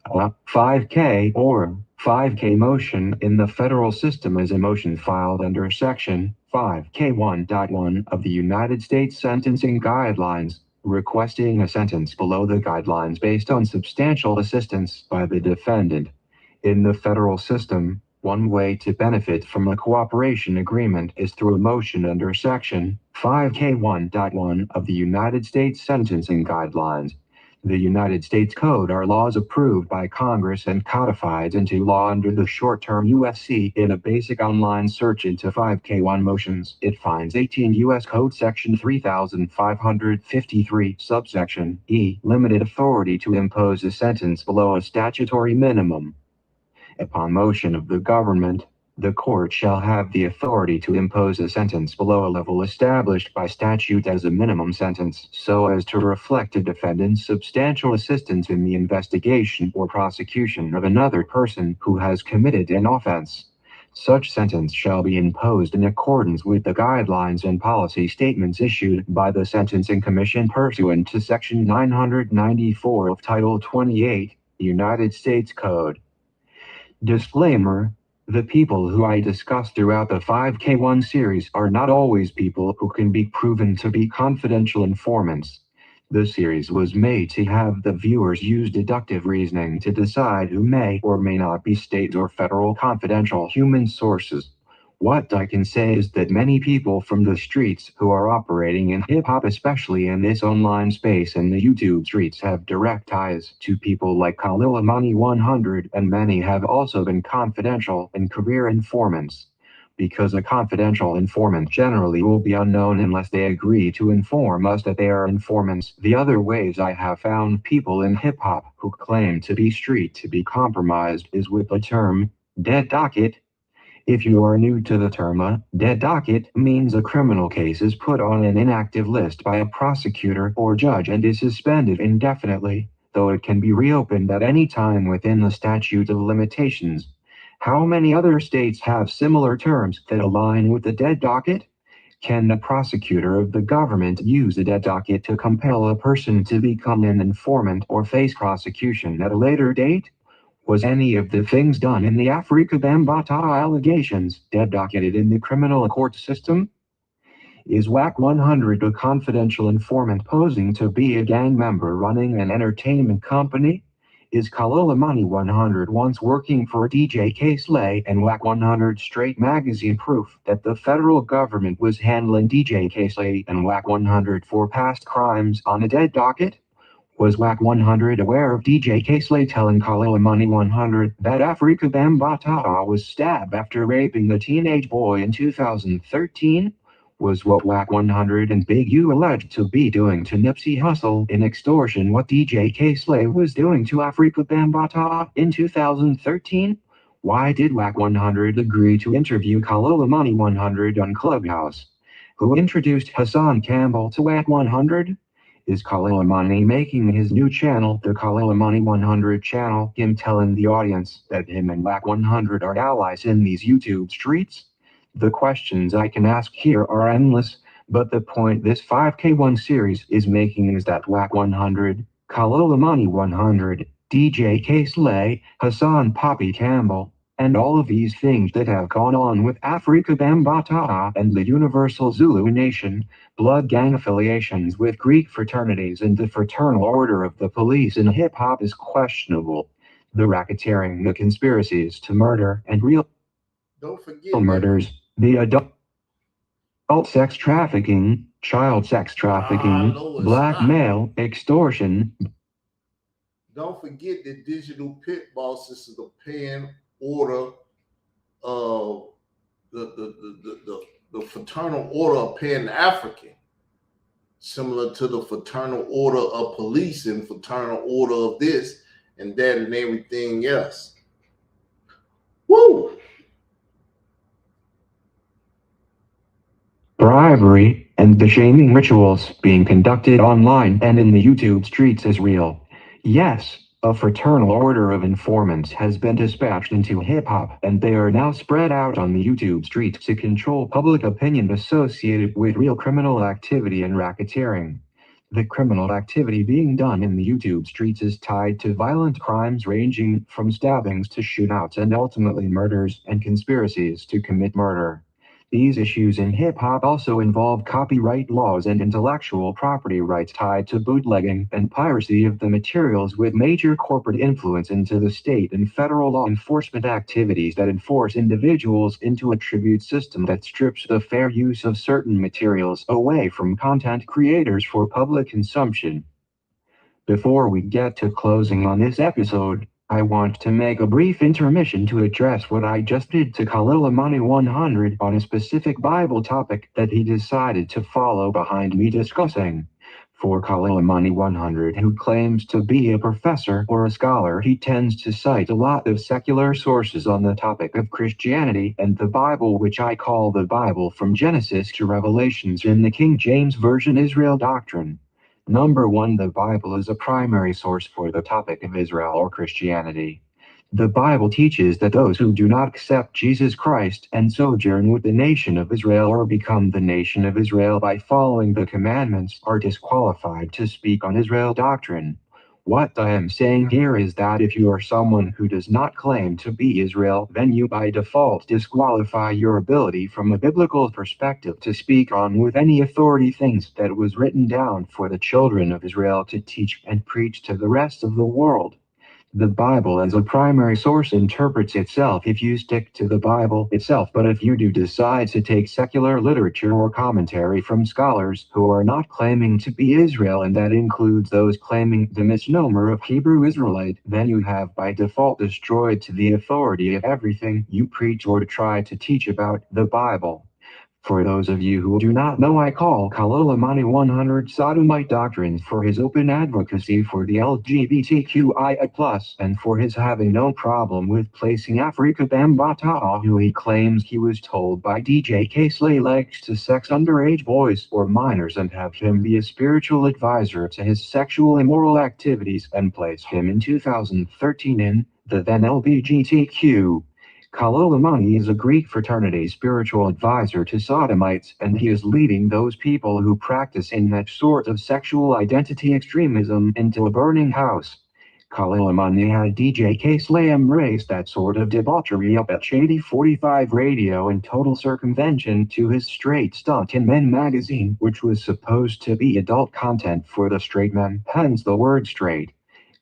5K or 5K motion in the federal system is a motion filed under Section 5K1.1 of the United States Sentencing Guidelines, requesting a sentence below the guidelines based on substantial assistance by the defendant. In the federal system, one way to benefit from a cooperation agreement is through a motion under Section 5K1.1 of the United States Sentencing Guidelines. The United States Code are laws approved by Congress and codified into law under the short-term USC. In a basic online search into 5K1 motions, it finds 18 U.S. Code Section 3553, subsection E, limited authority to impose a sentence below a statutory minimum. Upon motion of the government, the court shall have the authority to impose a sentence below a level established by statute as a minimum sentence, so as to reflect a defendant's substantial assistance in the investigation or prosecution of another person who has committed an offense. Such sentence shall be imposed in accordance with the guidelines and policy statements issued by the Sentencing Commission pursuant to Section 994 of Title 28, United States Code. Disclaimer: the people who I discuss throughout the 5K1 series are not always people who can be proven to be confidential informants. The series was made to have the viewers use deductive reasoning to decide who may or may not be state or federal confidential human sources. What I can say is that many people from the streets who are operating in hip-hop, especially in this online space and the YouTube streets, have direct ties to people like Khalil Amani 100, and many have also been confidential and career informants. Because a confidential informant generally will be unknown unless they agree to inform us that they are informants. The other ways I have found people in hip-hop who claim to be street to be compromised is with the term dead docket. If you are new to the term, a dead docket means a criminal case is put on an inactive list by a prosecutor or judge and is suspended indefinitely, though it can be reopened at any time within the statute of limitations. How many other states have similar terms that align with the dead docket? Can the prosecutor of the government use the dead docket to compel a person to become an informant or face prosecution at a later date? Was any of the things done in the Afrika Bambaataa allegations dead docketed in the criminal court system? Is Wack 100 a confidential informant posing to be a gang member running an entertainment company? Is Khalil Amani 100 once working for DJ K-Slay and Wack 100 Straight Magazine proof that the federal government was handling DJ K-Slay and Wack 100 for past crimes on a dead docket? Was Wack 100 aware of DJ K-Slay telling Khalil Money 100 that Afrika Bambaataa was stabbed after raping the teenage boy in 2013? Was what Wack 100 and Big U alleged to be doing to Nipsey Hussle in extortion what DJ K-Slay was doing to Afrika Bambaataa in 2013? Why did Wack 100 agree to interview Khalil Money 100 on Clubhouse? Who introduced Hassan Campbell to Wack 100? Is Khalil Money making his new channel the Khalil Money 100 channel, him telling the audience that him and Wack 100 are allies in these YouTube streets? The questions I can ask here are endless, but the point this 5K1 series is making is that Wack 100, Khalil Money 100, DJ K-Slay, Hassan Poppy Campbell, and all of these things that have gone on with Afrika Bambaataa and the Universal Zulu Nation, blood gang affiliations with Greek fraternities and the Fraternal Order of the Police in hip-hop is questionable. The racketeering, the conspiracies to murder, and real
Don't forget
murders, the adult sex trafficking, child sex trafficking,
no, it's
blackmail, extortion.
Don't forget that digital pit bosses is the paying order of the fraternal order of Pan African, similar to the fraternal order of police and fraternal order of this and that and everything else. Woo!
Bribery and the shaming rituals being conducted online and in the YouTube streets is real. Yes, a fraternal order of informants has been dispatched into hip-hop, and they are now spread out on the YouTube streets to control public opinion associated with real criminal activity and racketeering. The criminal activity being done in the YouTube streets is tied to violent crimes ranging from stabbings to shootouts and ultimately murders and conspiracies to commit murder. These issues in hip-hop also involve copyright laws and intellectual property rights tied to bootlegging and piracy of the materials with major corporate influence into the state and federal law enforcement activities that enforce individuals into a tribute system that strips the fair use of certain materials away from content creators for public consumption. Before we get to closing on this episode, I want to make a brief intermission to address what I just did to Khalil Money 100 on a specific Bible topic that he decided to follow behind me discussing. For Khalil Money 100, who claims to be a professor or a scholar, he tends to cite a lot of secular sources on the topic of Christianity and the Bible, which I call the Bible from Genesis to Revelations in the King James Version Israel doctrine. Number 1, the Bible is a primary source for the topic of Israel or Christianity. The Bible teaches that those who do not accept Jesus Christ and sojourn with the nation of Israel or become the nation of Israel by following the commandments are disqualified to speak on Israel doctrine. What I am saying here is that if you are someone who does not claim to be Israel, then you by default disqualify your ability from a biblical perspective to speak on with any authority things that was written down for the children of Israel to teach and preach to the rest of the world. The Bible as a primary source interprets itself if you stick to the Bible itself, but if you do decide to take secular literature or commentary from scholars who are not claiming to be Israel, and that includes those claiming the misnomer of Hebrew Israelite, then you have by default destroyed to the authority of everything you preach or try to teach about the Bible. For those of you who do not know, I call Khalil Money 100 sodomite doctrine for his open advocacy for the LGBTQIA+, and for his having no problem with placing Afrika Bambaataa, who he claims he was told by DJ K-Slay likes to sex underage boys or minors, and have him be a spiritual advisor to his sexual immoral activities, and place him in 2013 in the then LGBTQ. Khalil Money is a Greek fraternity spiritual advisor to sodomites, and he is leading those people who practice in that sort of sexual identity extremism into a burning house. Khalil Money had DJ K-Slay embrace that sort of debauchery up at Shady 45 Radio in total circumvention to his Straight Stunt in Men magazine, which was supposed to be adult content for the straight men, hence the word straight.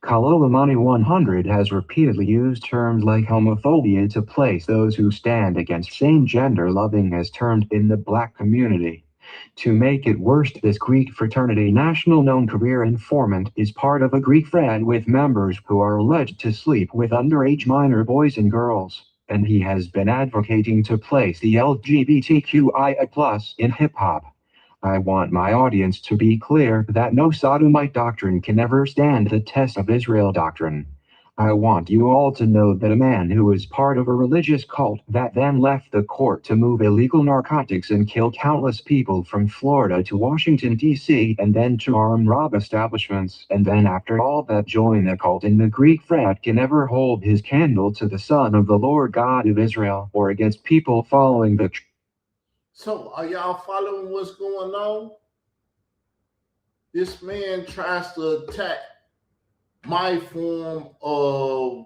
Khalil Money 100 has repeatedly used terms like homophobia to place those who stand against same-gender loving as termed in the black community. To make it worse, this Greek fraternity national known career informant is part of a Greek frat with members who are alleged to sleep with underage minor boys and girls, and he has been advocating to place the LGBTQIA+ in hip-hop. I want my audience to be clear that no sodomite doctrine can ever stand the test of Israel doctrine. I want you all to know that a man who was part of a religious cult that then left the court to move illegal narcotics and kill countless people from Florida to Washington, D.C., and then to arm rob establishments, and then after all that joined the cult in the Greek frat can never hold his candle to the Son of the Lord God of Israel or against people following the
So are y'all following what's going on? This man tries to attack my form of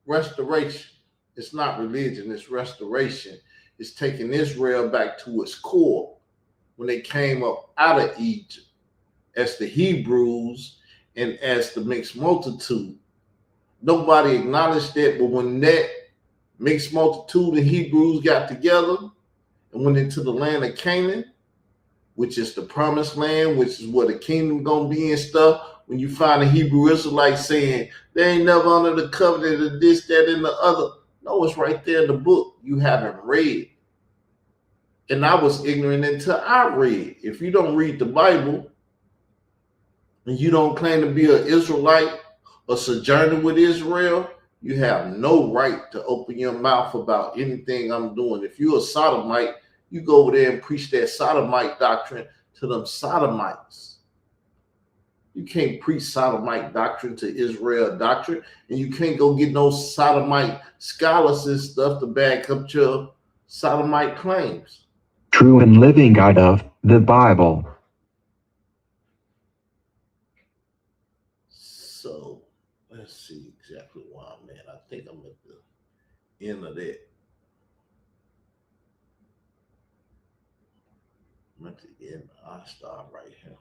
restoration. It's not religion, it's restoration. It's taking Israel back to its core when they came up out of Egypt as the Hebrews and as the mixed multitude. Nobody acknowledged that, but when that mixed multitude and Hebrews got together and went into the land of Canaan, which is the promised land, which is where the kingdom gonna be and stuff. When you find a Hebrew Israelite saying they ain't never under the covenant of this, that, and the other, no, it's right there in the book. You haven't read. And I was ignorant until I read. If you don't read the Bible and you don't claim to be an Israelite or sojourner with Israel, you have no right to open your mouth about anything I'm doing. If you're a sodomite, you go over there and preach that sodomite doctrine to them sodomites. You can't preach sodomite doctrine to Israel doctrine, and you can't go get no sodomite scholars and stuff to back up your sodomite claims.
true and living God of the Bible.
So let's see exactly where I'm at. I think I'm at the end of that. I'm at the end. I'll start right here.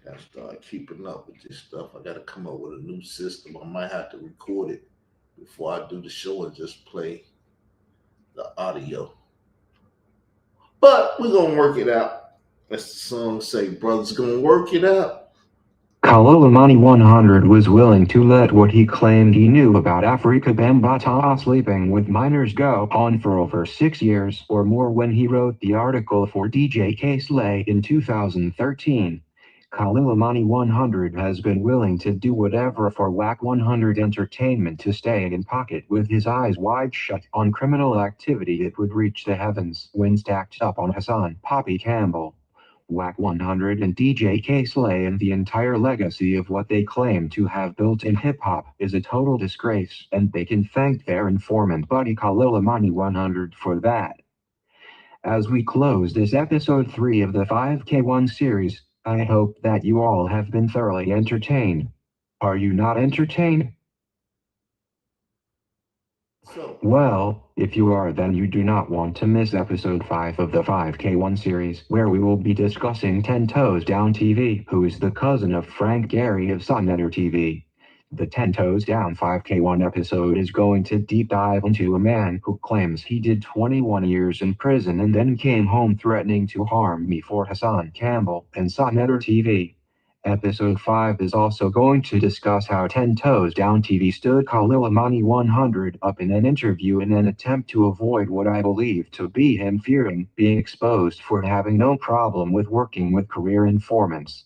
Gotta start keeping up with this stuff. I gotta come up with a new system. I might have to record it before I do the show and just play the audio. But we're gonna work it out. As the song say, brothers gonna work it out.
Khalil 100 was willing to let what he claimed he knew about Afrika Bambaataa sleeping with minors go on for over 6 years or more when he wrote the article for DJ K-Slay in 2013. Khalil 100 has been willing to do whatever for Wack 100 Entertainment to stay in pocket with his eyes wide shut on criminal activity that would reach the heavens when stacked up on Hassan Poppy Campbell, Wack 100 and DJ K-Slay, and the entire legacy of what they claim to have built in hip-hop is a total disgrace, and they can thank their informant buddy Khalil 100 for that. As we close this episode 3 of the 5K1 series, I hope that you all have been thoroughly entertained. Are you not entertained? Well, if you are, then you do not want to miss episode 5 of the 5K1 series, where we will be discussing 10 Toes Down TV, who is the cousin of Frank Gehry of Sunnetter TV. The 10 Toes Down 5K1 episode is going to deep dive into a man who claims he did 21 years in prison and then came home threatening to harm me for Hassan Campbell and Sunnetter TV. Episode 5 is also going to discuss how 10 Toes Down TV stood Khalil 100 up in an interview in an attempt to avoid what I believe to be him fearing being exposed for having no problem with working with career informants.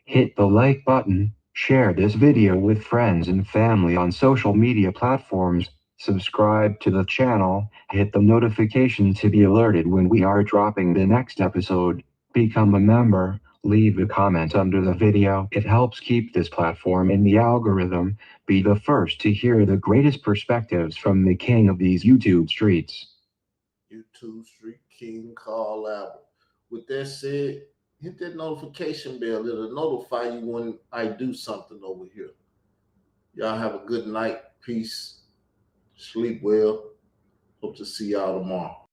Hit the like button, share this video with friends and family on social media platforms, subscribe to the channel, hit the notification to be alerted when we are dropping the next episode, become a member. Leave a comment under the video. It helps keep this platform in the algorithm. Be the first to hear the greatest perspectives from the king of these YouTube streets.
YouTube Street King Carl Albert. With that said, hit that notification bell. It'll notify you when I do something over here. Y'all have a good night. Peace. Sleep well. Hope to see y'all tomorrow.